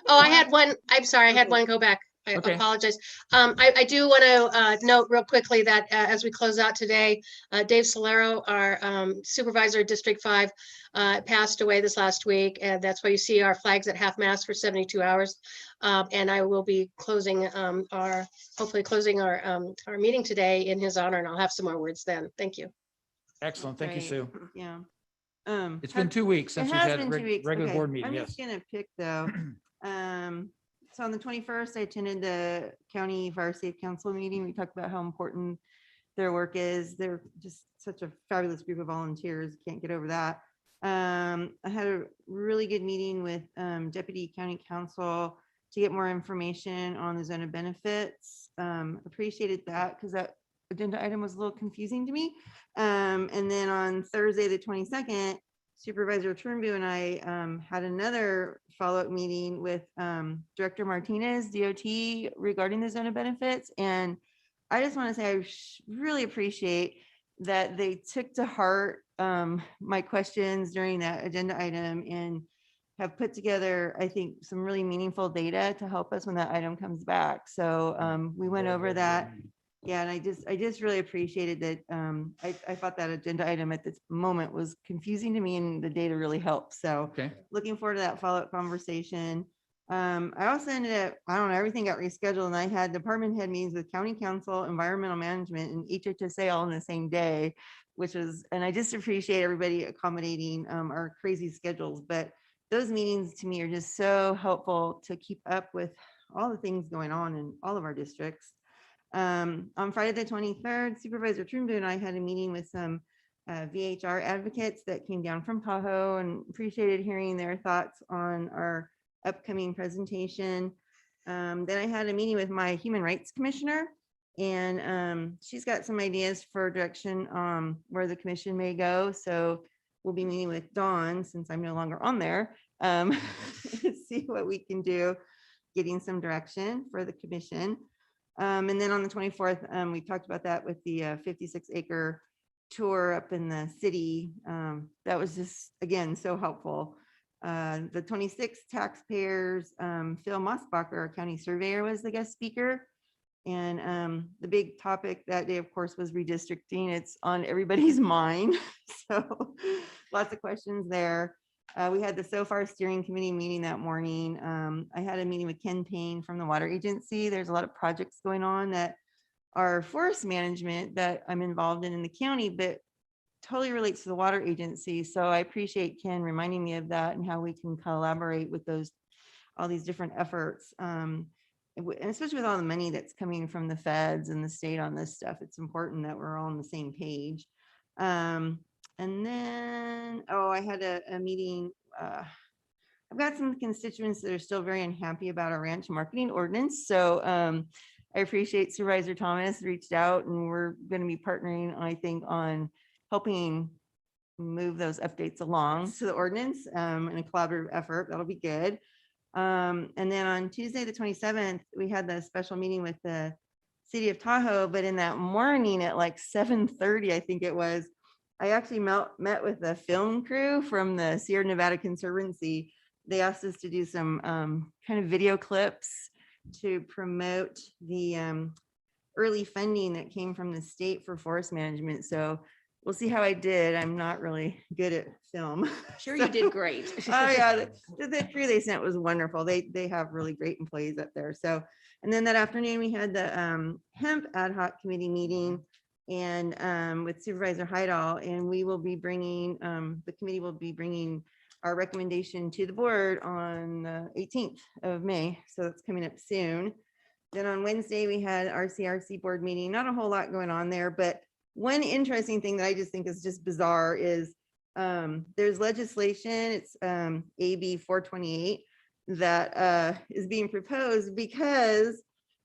[SPEAKER 7] Oh, I had one. I'm sorry, I had one. Go back. I apologize. I do want to note real quickly that as we close out today, Dave Solero, our supervisor of District 5, passed away this last week. And that's why you see our flags at half mast for 72 hours. And I will be closing hopefully closing our meeting today in his honor, and I'll have some more words then. Thank you.
[SPEAKER 2] Excellent. Thank you, Sue.
[SPEAKER 5] Yeah.
[SPEAKER 2] It's been 2 weeks since we've had a regular board meeting.
[SPEAKER 5] I'm
[SPEAKER 2] Yes.
[SPEAKER 5] just gonna pick though. So on the 21st, I attended the County Fire Safe Council meeting. We talked about how important their work is. They're just such a fabulous group of volunteers. Can't get over that. I had a really good meeting with Deputy County Counsel to get more information on the zone of benefits. Appreciated that, because that agenda item was a little confusing to me. And then on Thursday, the 22nd, Supervisor Turnbull and I had another follow-up meeting with Director Martinez, DOT, regarding the zone of benefits. And I just want to say I really appreciate that they took to heart my questions during that agenda item and have put together, I think, some really meaningful data to help us when that item comes back. So we went over that. Yeah, and I just really appreciated that. I thought that agenda item at this moment was confusing to me, and the data really helped. So looking forward to that follow-up conversation. I also ended up, I don't know, everything got rescheduled, and I had department head meetings with County Council, Environmental Management, and HHSA all in the same day, which was, and I just appreciate everybody accommodating our crazy schedules. But those meetings to me are just so helpful to keep up with all the things going on in all of our districts. On Friday the 23rd, Supervisor Turnbull and I had a meeting with some VHR advocates that came down from Tahoe, and appreciated hearing their thoughts on our upcoming presentation. Then I had a meeting with my Human Rights Commissioner, and she's got some ideas for direction where the commission may go. So we'll be meeting with Dawn, since I'm no longer on there, see what we can do, getting some direction for the commission. And then on the 24th, we talked about that with the 56-acre tour up in the city. That was just, again, so helpful. The 26 taxpayers, Phil Mossbacher, our county surveyor, was the guest speaker. And the big topic that day, of course, was redistricting. It's on everybody's mind. So lots of questions there. We had the SOFAR steering committee meeting that morning. I had a meeting with Ken Payne from the Water Agency. There's a lot of projects going on that are forest management that I'm involved in the county, but totally relates to the Water Agency. So I appreciate Ken reminding me of that and how we can collaborate with those all these different efforts. And especially with all the money that's coming from the feds and the state on this stuff, it's important that we're all on the same page. And then, I had a meeting. I've got some constituents that are still very unhappy about our ranch marketing ordinance. So I appreciate Supervisor Thomas reached out, and we're going to be partnering, I think, on helping move those updates along to the ordinance in a collaborative effort. That'll be good. And then on Tuesday, the 27th, we had the special meeting with the city of Tahoe, but in that morning at like 7:30, I think it was, I actually met with the film crew from the Sierra Nevada Conservancy. They asked us to do some kind of video clips to promote the early funding that came from the state for forest management. So we'll see how I did. I'm not really good at film.
[SPEAKER 6] Sure, you did great.
[SPEAKER 5] Oh yeah, the crew they sent was wonderful. They have really great employees up there. So, and then that afternoon we had the hemp ad hoc committee meeting and with Supervisor Heidel, and we will be bringing the committee will be bringing our recommendation to the board on the 18th of May. So that's coming up soon. Then on Wednesday we had our CRC board meeting. Not a whole lot going on there, but one interesting thing that I just think is just bizarre is there's legislation, it's AB 428 that is being proposed because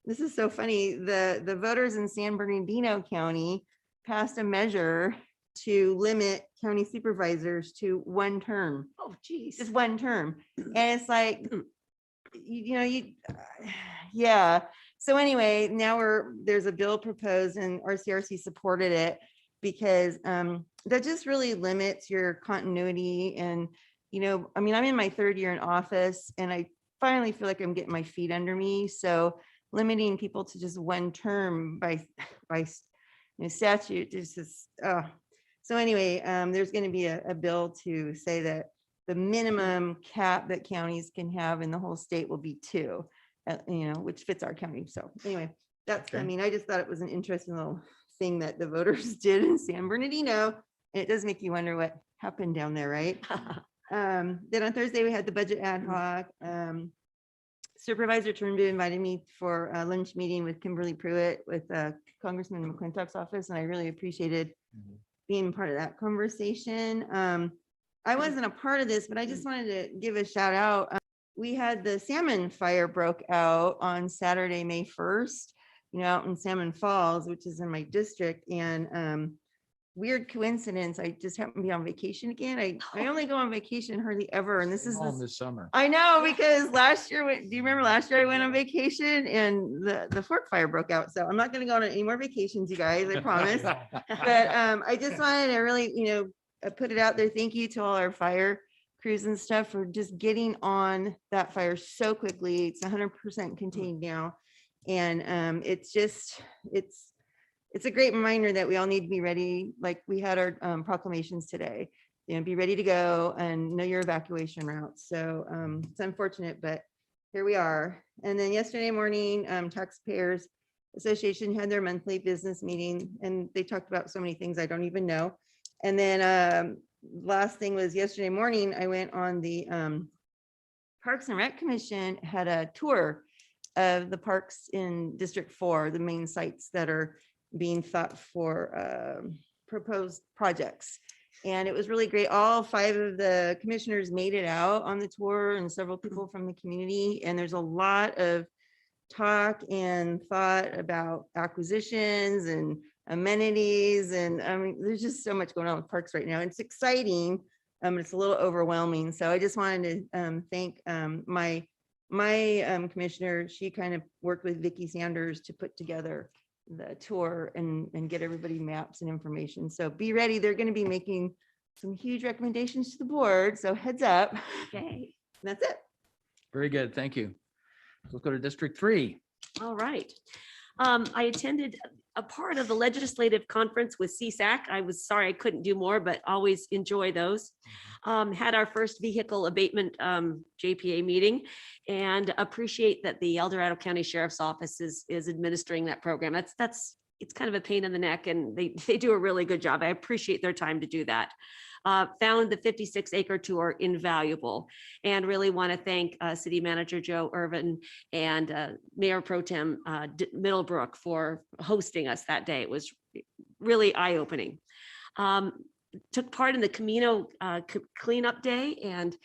[SPEAKER 5] this is so funny. The voters in San Bernardino County passed a measure to limit county supervisors to one term.
[SPEAKER 6] Oh, geez.
[SPEAKER 5] Just one term. And it's like, yeah. So anyway, now there's a bill proposed and RCRC supported it because that just really limits your continuity. And, I mean, I'm in my third year in office and I finally feel like I'm getting my feet under me. So limiting people to just one term by statute is just, so anyway, there's going to be a bill to say that the minimum cap that counties can have in the whole state will be 2. Which fits our county. So anyway, that's,
[SPEAKER 2] Okay.
[SPEAKER 5] I mean, I just thought it was an interesting little thing that the voters did in San Bernardino. And it does make you wonder what happened down there, right? Then on Thursday, we had the budget ad hoc. Supervisor Turnbull invited me for a lunch meeting with Kimberly Pruitt with Congressman McClintock's office. And I really appreciated being part of that conversation. I wasn't a part of this, but I just wanted to give a shout out. We had the salmon fire broke out on Saturday, May 1st, out in Salmon Falls, which is in my district. And weird coincidence, I just happened to be on vacation again. I only go on vacation hardly ever. And this is
[SPEAKER 2] This summer.
[SPEAKER 5] I know, because last year, do you remember last year I went on vacation and the fork fire broke out. So I'm not going to go on any more vacations, you guys, I promise. But I just wanted to really, put it out there. Thank you to all our fire crews and stuff for just getting on that fire so quickly. It's 100% contained now. And it's a great reminder that we all need to be ready. Like we had our proclamations today, be ready to go and know your evacuation routes. So it's unfortunate, but here we are. And then yesterday morning, Taxpayers Association had their monthly business meeting and they talked about so many things I don't even know. And then last thing was yesterday morning, I went on the Parks and Rec Commission had a tour of the parks in District 4, the main sites that are being thought for proposed projects. And it was really great. All 5 of the commissioners made it out on the tour and several people from the community. And there's a lot of talk and thought about acquisitions and amenities. And I mean, there's just so much going on with parks right now. It's exciting. It's a little overwhelming. So I just wanted to thank my commissioner. She kind of worked with Vicki Sanders to put together the tour and get everybody maps and information. So be ready. They're going to be making some huge recommendations to the board. So heads up.
[SPEAKER 6] Okay.
[SPEAKER 5] That's it.
[SPEAKER 2] Very good. Thank you. Let's go to District 3.
[SPEAKER 6] All right. I attended a part of the legislative conference with CSAC. I was sorry I couldn't do more, but always enjoy those. Had our first vehicle abatement JPA meeting and appreciate that the El Dorado County Sheriff's Office is administering that program. It's kind of a pain in the neck and they do a really good job. I appreciate their time to do that. found the 56-acre tour invaluable, and really want to thank City Manager Joe Irvin and Mayor Pro Tem Middlebrook for hosting us that day. It was really eye-opening. Took part in the Camino cleanup day, and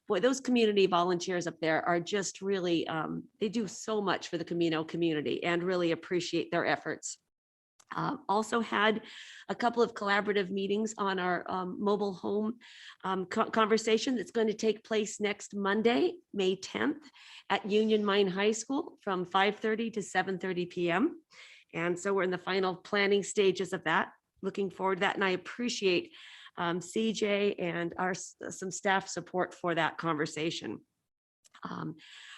[SPEAKER 6] boy, those community volunteers up there are just really, they do so much for the Camino community, and really appreciate their efforts. Also had a couple of collaborative meetings on our mobile home conversation that's going to take place next Monday, May 10th at Union Mine High School from 5:30 to 7:30 p.m. And so we're in the final planning stages of that. Looking forward to that. And I appreciate CJ and some staff support for that conversation.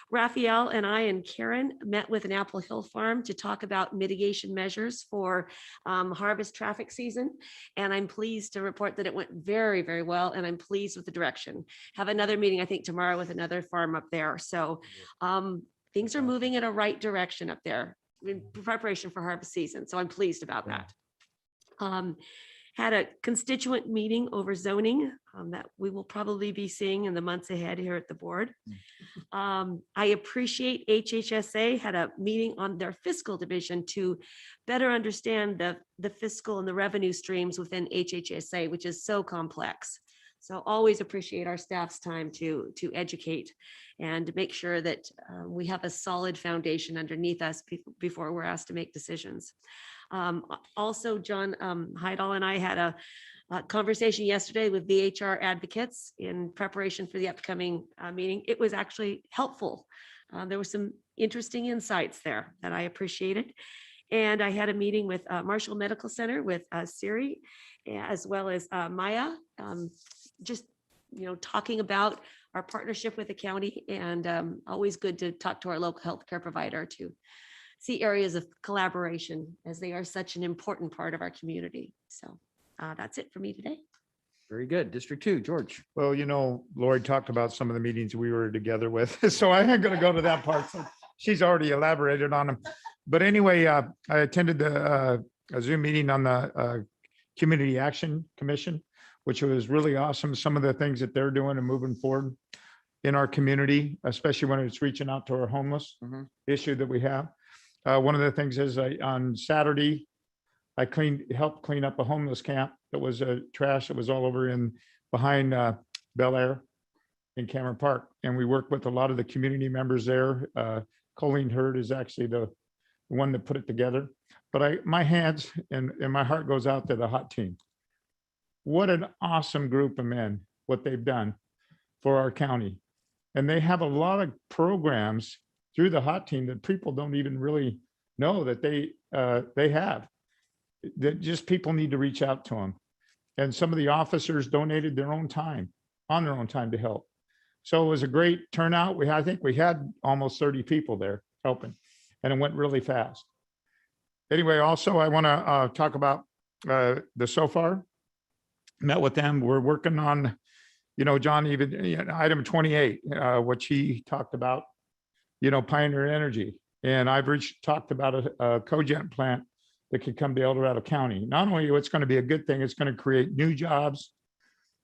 [SPEAKER 6] Raphael and I and Karen met with an Apple Hill Farm to talk about mitigation measures for harvest traffic season. And I'm pleased to report that it went very, very well. And I'm pleased with the direction. Have another meeting, I think, tomorrow with another farm up there. So things are moving in a right direction up there in preparation for harvest season. So I'm pleased about that. Had a constituent meeting over zoning that we will probably be seeing in the months ahead here at the board. I appreciate HHSA had a meeting on their fiscal division to better understand the fiscal and the revenue streams within HHSA, which is so complex. So always appreciate our staff's time to educate and make sure that we have a solid foundation underneath us before we're asked to make decisions. Also, John Heidel and I had a conversation yesterday with VHR advocates in preparation for the upcoming meeting. It was actually helpful. There were some interesting insights there that I appreciated. And I had a meeting with Marshall Medical Center with Siri, as well as Maya, just talking about our partnership with the county, and always good to talk to our local healthcare provider to see areas of collaboration, as they are such an important part of our community. So that's it for me today.
[SPEAKER 2] Very good. District 2, George.
[SPEAKER 3] Well, Lori talked about some of the meetings we were together with, so I ain't gonna go to that part. So she's already elaborated on them. But anyway, I attended a Zoom meeting on the Community Action Commission, which was really awesome. Some of the things that they're doing and moving forward in our community, especially when it's reaching out to our homeless issue that we have. One of the things is on Saturday, I helped clean up a homeless camp that was trash that was all over behind Bel Air in Cameron Park. And we worked with a lot of the community members there. Colleen Hurd is actually the one that put it together. But my hands and my heart goes out to the HOT team. What an awesome group of men, what they've done for our county. And they have a lot of programs through the HOT team that people don't even really know that they have. That just people need to reach out to them. And some of the officers donated their own time, to help. So it was a great turnout. I think we had almost 30 people there helping, and it went really fast. Anyway, also I want to talk about the SOFAR. Met with them. We're working on, John, even item 28, which he talked about, Pioneer Energy. And I've talked about a cogen plant that could come to El Dorado County. Not only it's going to be a good thing, it's going to create new jobs,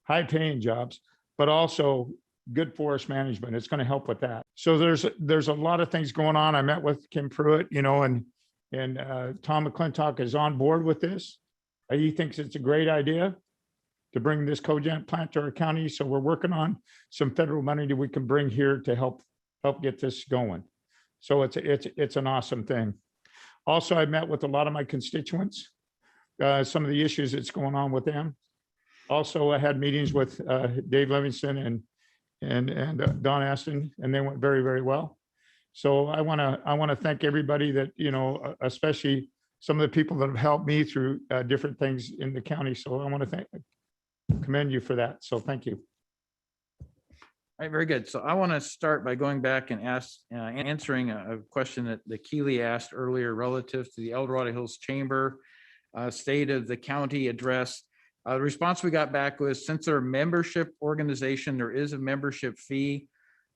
[SPEAKER 3] high paying jobs, but also good forest management. It's going to help with that. So there's a lot of things going on. I met with Kim Pruitt, and Tom McClintock is on board with this. He thinks it's a great idea to bring this cogen plant to our county. So we're working on some federal money that we can bring here to help get this going. So it's an awesome thing. Also, I met with a lot of my constituents, some of the issues that's going on with them. Also, I had meetings with Dave Livingston and Don Aston, and they went very, very well. So I want to thank everybody that, especially some of the people that have helped me through different things in the county. So I want to commend you for that. So thank you.
[SPEAKER 2] All right, very good. So I want to start by going back and answering a question that Keely asked earlier relative to the El Dorado Hills Chamber State of the County address. The response we got back was, since they're a membership organization, there is a membership fee.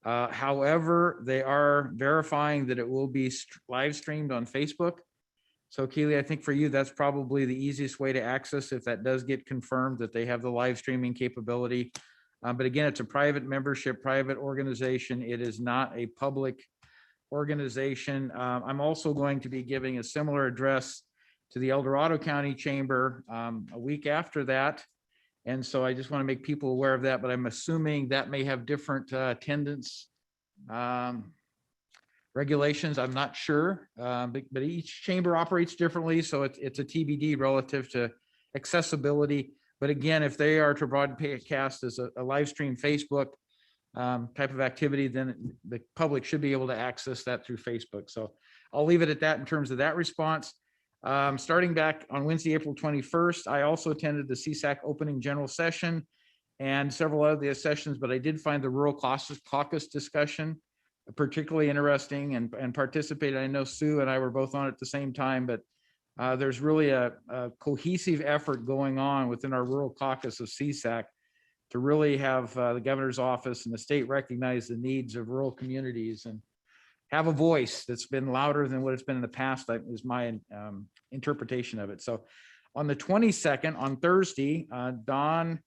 [SPEAKER 2] However, they are verifying that it will be live streamed on Facebook. So Keely, I think for you, that's probably the easiest way to access if that does get confirmed that they have the live streaming capability. But again, it's a private membership, private organization. It is not a public organization. I'm also going to be giving a similar address to the El Dorado County Chamber a week after that. And so I just want to make people aware of that, but I'm assuming that may have different attendance regulations. I'm not sure, but each chamber operates differently. So it's a TBD relative to accessibility. But again, if they are to broadcast as a live stream Facebook type of activity, then the public should be able to access that through Facebook. So I'll leave it at that in terms of that response. Starting back on Wednesday, April 21st, I also attended the CSAC opening general session and several other sessions, but I did find the rural caucus discussion particularly interesting and participated. I know Sue and I were both on it at the same time, but there's really a cohesive effort going on within our rural caucus of CSAC to really have the governor's office and the state recognize the needs of rural communities and have a voice that's been louder than what it's been in the past, is my interpretation of it. So on the 22nd, on Thursday, Don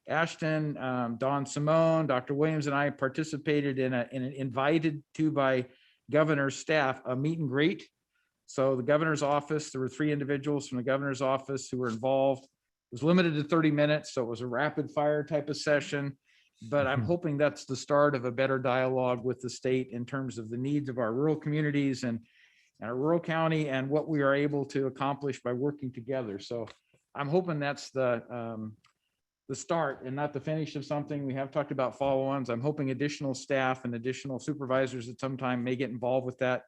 [SPEAKER 2] Ashton, Don Simone, Dr. Williams, and I participated in an invited to by governor's staff, a meet and greet. So the governor's office, there were 3 individuals from the governor's office who were involved. It was limited to 30 minutes, so it was a rapid fire type of session. But I'm hoping that's the start of a better dialogue with the state in terms of the needs of our rural communities and our rural county and what we are able to accomplish by working together. So I'm hoping that's the start and not the finish of something. We have talked about follow-ons. I'm hoping additional staff and additional supervisors at some time may get involved with that.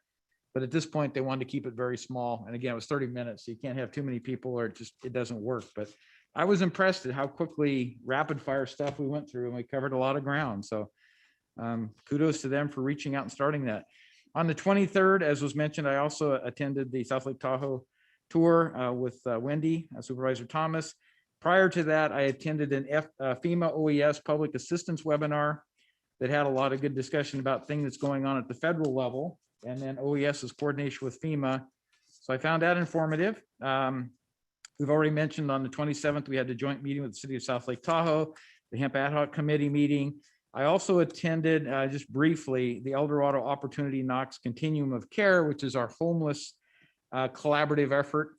[SPEAKER 2] But at this point, they wanted to keep it very small. And again, it was 30 minutes. So you can't have too many people or it doesn't work. But I was impressed at how quickly rapid fire stuff we went through, and we covered a lot of ground. So kudos to them for reaching out and starting that. On the 23rd, as was mentioned, I also attended the South Lake Tahoe tour with Wendy, Supervisor Thomas. Prior to that, I attended an FEMA OES public assistance webinar that had a lot of good discussion about things that's going on at the federal level, and then OES's coordination with FEMA. So I found that informative. We've already mentioned on the 27th, we had the joint meeting with the city of South Lake Tahoe, the Hemp Ad Hoc Committee meeting. I also attended just briefly the El Dorado Opportunity Knox Continuum of Care, which is our homeless collaborative effort.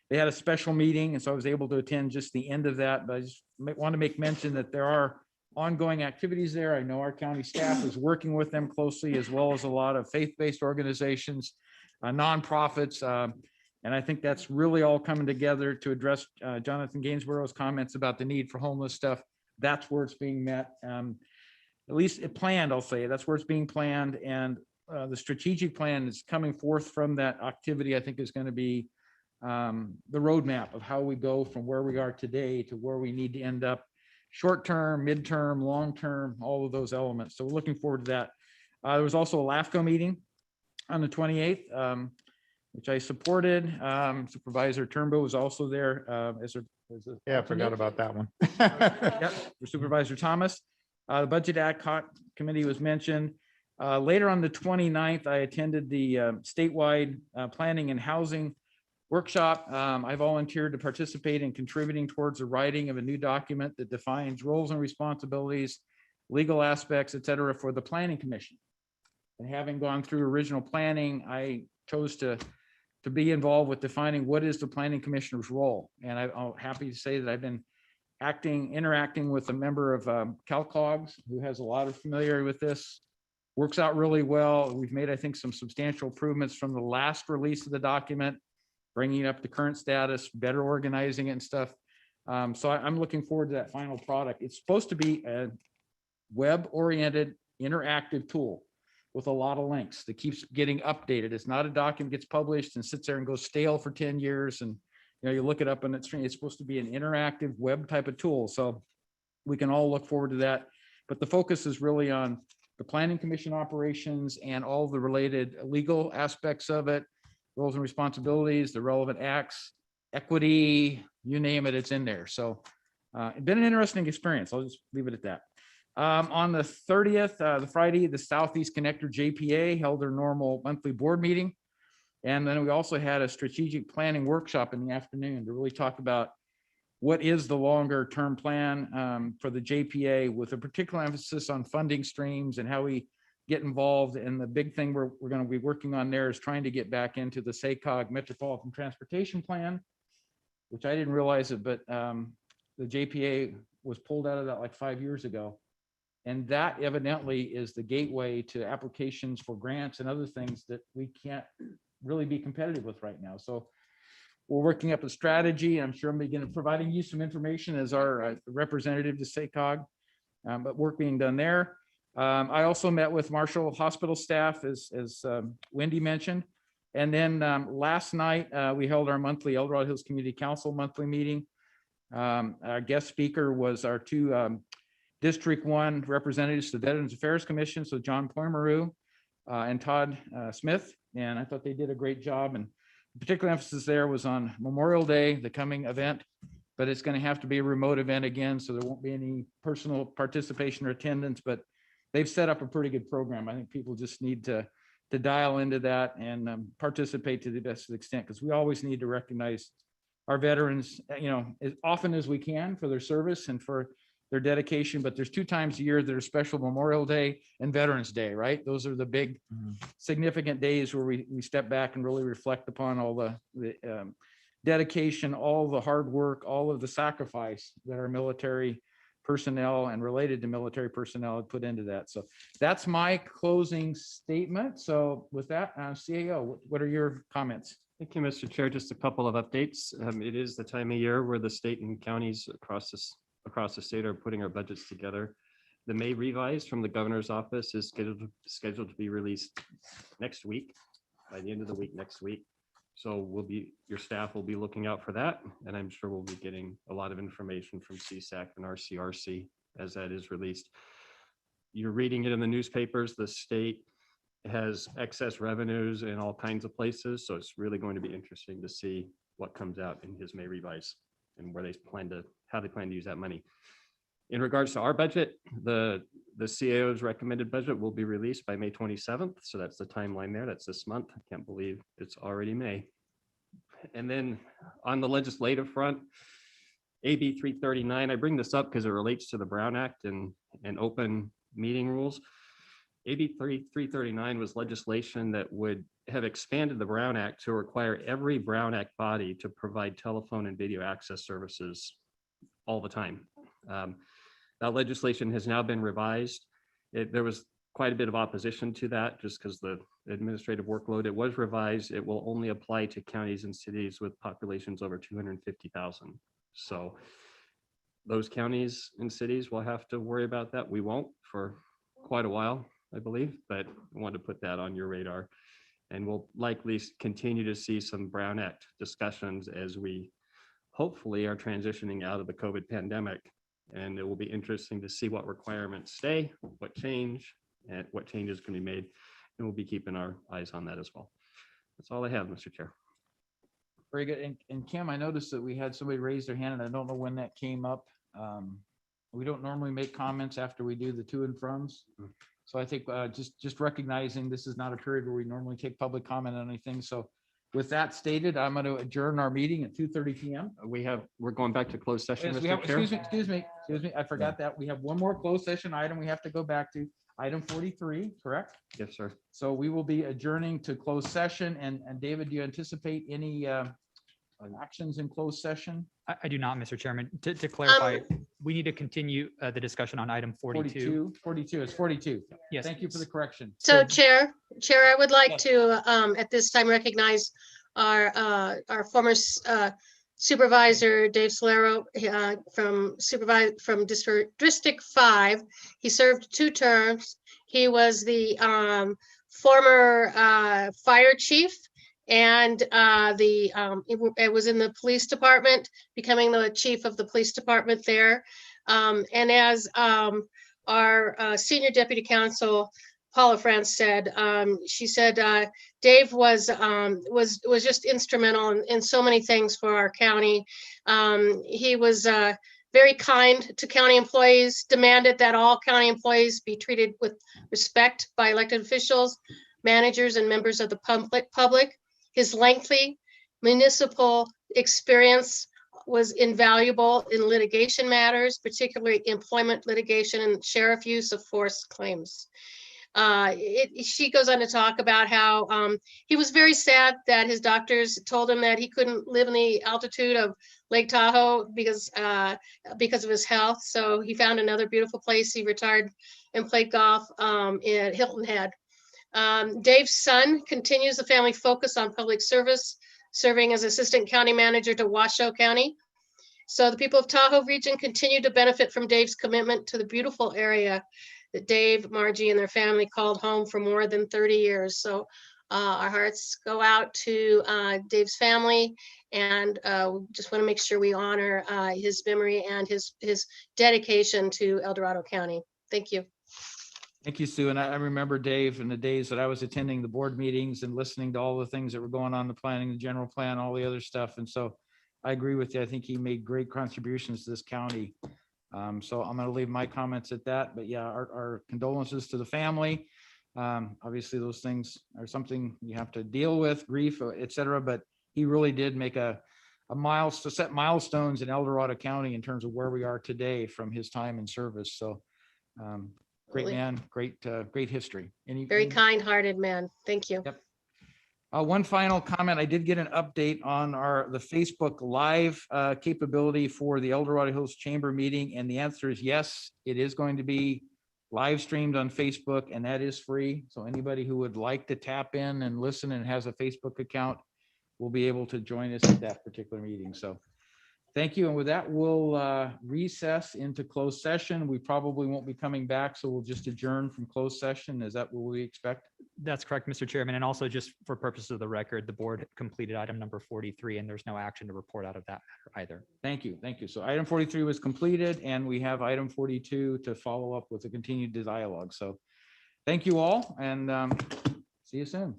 [SPEAKER 2] They had a special meeting, and so I was able to attend just the end of that, but I just want to make mention that there are ongoing activities there. I know our county staff is working with them closely, as well as a lot of faith-based organizations, nonprofits, and I think that's really all coming together to address Jonathan Gainsborough's comments about the need for homeless stuff. That's where it's being met. At least it planned, I'll say, that's where it's being planned. And the strategic plan is coming forth from that activity, I think is going to be the roadmap of how we go from where we are today to where we need to end up, short-term, midterm, long-term, all of those elements. So we're looking forward to that. There was also a LAFCO meeting on the 28th, which I supported. Supervisor Turnbow was also there.
[SPEAKER 3] Yeah, I forgot about that one.
[SPEAKER 2] Yep, for Supervisor Thomas. The Budget Ad Hoc Committee was mentioned. Later on the 29th, I attended the statewide planning and housing workshop. I volunteered to participate in contributing towards the writing of a new document that defines roles and responsibilities, legal aspects, et cetera, for the Planning Commission. And having gone through original planning, I chose to be involved with defining what is the Planning Commissioner's role. And I'm happy to say that I've been interacting with a member of CalCogs who has a lot of familiarity with this. Works out really well. We've made, I think, some substantial improvements from the last release of the document, bringing it up to current status, better organizing it and stuff. So I'm looking forward to that final product. It's supposed to be a web-oriented interactive tool with a lot of links that keeps getting updated. It's not a document gets published and sits there and goes stale for 10 years. And you look it up on its screen. It's supposed to be an interactive web type of tool. So we can all look forward to that. But the focus is really on the Planning Commission operations and all the related legal aspects of it, roles and responsibilities, the relevant acts, equity, you name it, it's in there. So it's been an interesting experience. I'll just leave it at that. On the 30th, the Friday, the Southeast Connector JPA held their normal monthly board meeting. And then we also had a strategic planning workshop in the afternoon to really talk about what is the longer term plan for the JPA, with a particular emphasis on funding streams and how we get involved. And the big thing we're going to be working on there is trying to get back into the SACOG Metropolitan Transportation Plan, which I didn't realize it, but the JPA was pulled out of that like 5 years ago. And that evidently is the gateway to applications for grants and other things that we can't really be competitive with right now. So we're working up a strategy. I'm sure I'm going to providing you some information as our representative to SACOG, but work being done there. I also met with Marshall Hospital staff, as Wendy mentioned. And then last night, we held our monthly El Dorado Hills Community Council monthly meeting. Our guest speaker was our two District 1 representatives to the Veterans Affairs Commission, so John Poimeru and Todd Smith. And I thought they did a great job. And particular emphasis there was on Memorial Day, the coming event, but it's going to have to be a remote event again, so there won't be any personal participation or attendance, but they've set up a pretty good program. I think people just need to dial into that and participate to the best extent, because we always need to recognize our veterans, as often as we can for their service and for their dedication. But there's 2 times a year that are special: Memorial Day and Veterans Day, right? Those are the big significant days where we step back and really reflect upon all the dedication, all the hard work, all of the sacrifice that our military personnel and related to military personnel have put into that. So that's my closing statement. So with that, CAO, what are your comments?
[SPEAKER 11] Thank you, Mr. Chair. Just a couple of updates. It is the time of year where the state and counties across the state are putting our budgets together. The May revise from the governor's office is scheduled to be released next week, by the end of the week next week. So your staff will be looking out for that, and I'm sure we'll be getting a lot of information from CSAC and RCRC as that is released. You're reading it in the newspapers. The state has excess revenues in all kinds of places, so it's really going to be interesting to see what comes out in his May revise and how they plan to use that money. In regards to our budget, the CAO's recommended budget will be released by May 27th. So that's the timeline there. That's this month. I can't believe it's already May. And then on the legislative front, AB 339, I bring this up because it relates to the Brown Act and open meeting rules. AB 339 was legislation that would have expanded the Brown Act to require every Brown Act body to provide telephone and video access services all the time. That legislation has now been revised. There was quite a bit of opposition to that just because the administrative workload. It was revised. It will only apply to counties and cities with populations over 250,000. So those counties and cities will have to worry about that. We won't for quite a while, I believe, but I wanted to put that on your radar. And we'll likely continue to see some Brown Act discussions as we hopefully are transitioning out of the COVID pandemic. And it will be interesting to see what requirements stay, what change, and what changes can be made. And we'll be keeping our eyes on that as well. That's all I have, Mr. Chair.
[SPEAKER 2] Very good. And Kim, I noticed that we had somebody raise their hand, and I don't know when that came up. We don't normally make comments after we do the to and froms. So I think just recognizing this is not a period where we normally take public comment on anything. So with that stated, I'm going to adjourn our meeting at 2:30 p.m.
[SPEAKER 11] We're going back to closed session,
[SPEAKER 2] Yes,
[SPEAKER 11] Mr. Chair.
[SPEAKER 2] excuse me. I forgot that. We have one more closed session item we have to go back to, item 43, correct?
[SPEAKER 11] Yes, sir.
[SPEAKER 2] So we will be adjourning to closed session. And David, do you anticipate any actions in closed session?
[SPEAKER 12] I do not, Mr. Chairman. To clarify, we need to continue the discussion on item 42.
[SPEAKER 2] 42, it's 42.
[SPEAKER 12] Yes.
[SPEAKER 2] Thank you for the correction.
[SPEAKER 7] So Chair, I would like to, at this time, recognize our former Supervisor Dave Solero from District 5. He served 2 terms. He was the former fire chief, and it was in the police department, becoming the chief of the police department there. And as our senior deputy counsel Paula France said, she said Dave was just instrumental in so many things for our county. He was very kind to county employees, demanded that all county employees be treated with respect by elected officials, managers, and members of the public. His lengthy municipal experience was invaluable in litigation matters, particularly employment litigation and sheriff use of force claims. She goes on to talk about how he was very sad that his doctors told him that he couldn't live in the altitude of Lake Tahoe because of his health. So he found another beautiful place. He retired and played golf in Hilton Head. Dave's son continues the family focus on public service, serving as assistant county manager to Washoe County. So the people of Tahoe region continue to benefit from Dave's commitment to the beautiful area that Dave, Margie, and their family called home for more than 30 years. So our hearts go out to Dave's family, and just want to make sure we honor his memory and his dedication to El Dorado County. Thank you.
[SPEAKER 2] Thank you, Sue. And I remember Dave in the days that I was attending the board meetings and listening to all the things that were going on, the planning, the general plan, all the other stuff. And so I agree with you. I think he made great contributions to this county. So I'm going to leave my comments at that. But yeah, our condolences to the family. Obviously, those things are something you have to deal with, grief, et cetera. But he really did make a milestone, set milestones in El Dorado County in terms of where we are today from his time in service. So great man, great history.
[SPEAKER 7] Very kind-hearted man. Thank you.
[SPEAKER 2] Yep. One final comment. I did get an update on the Facebook Live capability for the El Dorado Hills Chamber meeting, and the answer is yes. It is going to be live streamed on Facebook, and that is free. So anybody who would like to tap in and listen and has a Facebook account will be able to join us at that particular meeting. So thank you. And with that, we'll recess into closed session. We probably won't be coming back, so we'll just adjourn from closed session. Is that what we expect?
[SPEAKER 12] That's correct, Mr. Chairman. And also just for purposes of the record, the board completed item number 43 and there's no action to report out of that matter either.
[SPEAKER 2] Thank you. Thank you. So item 43 was completed and we have item 42 to follow up with a continued dialogue. So thank you all and see you soon.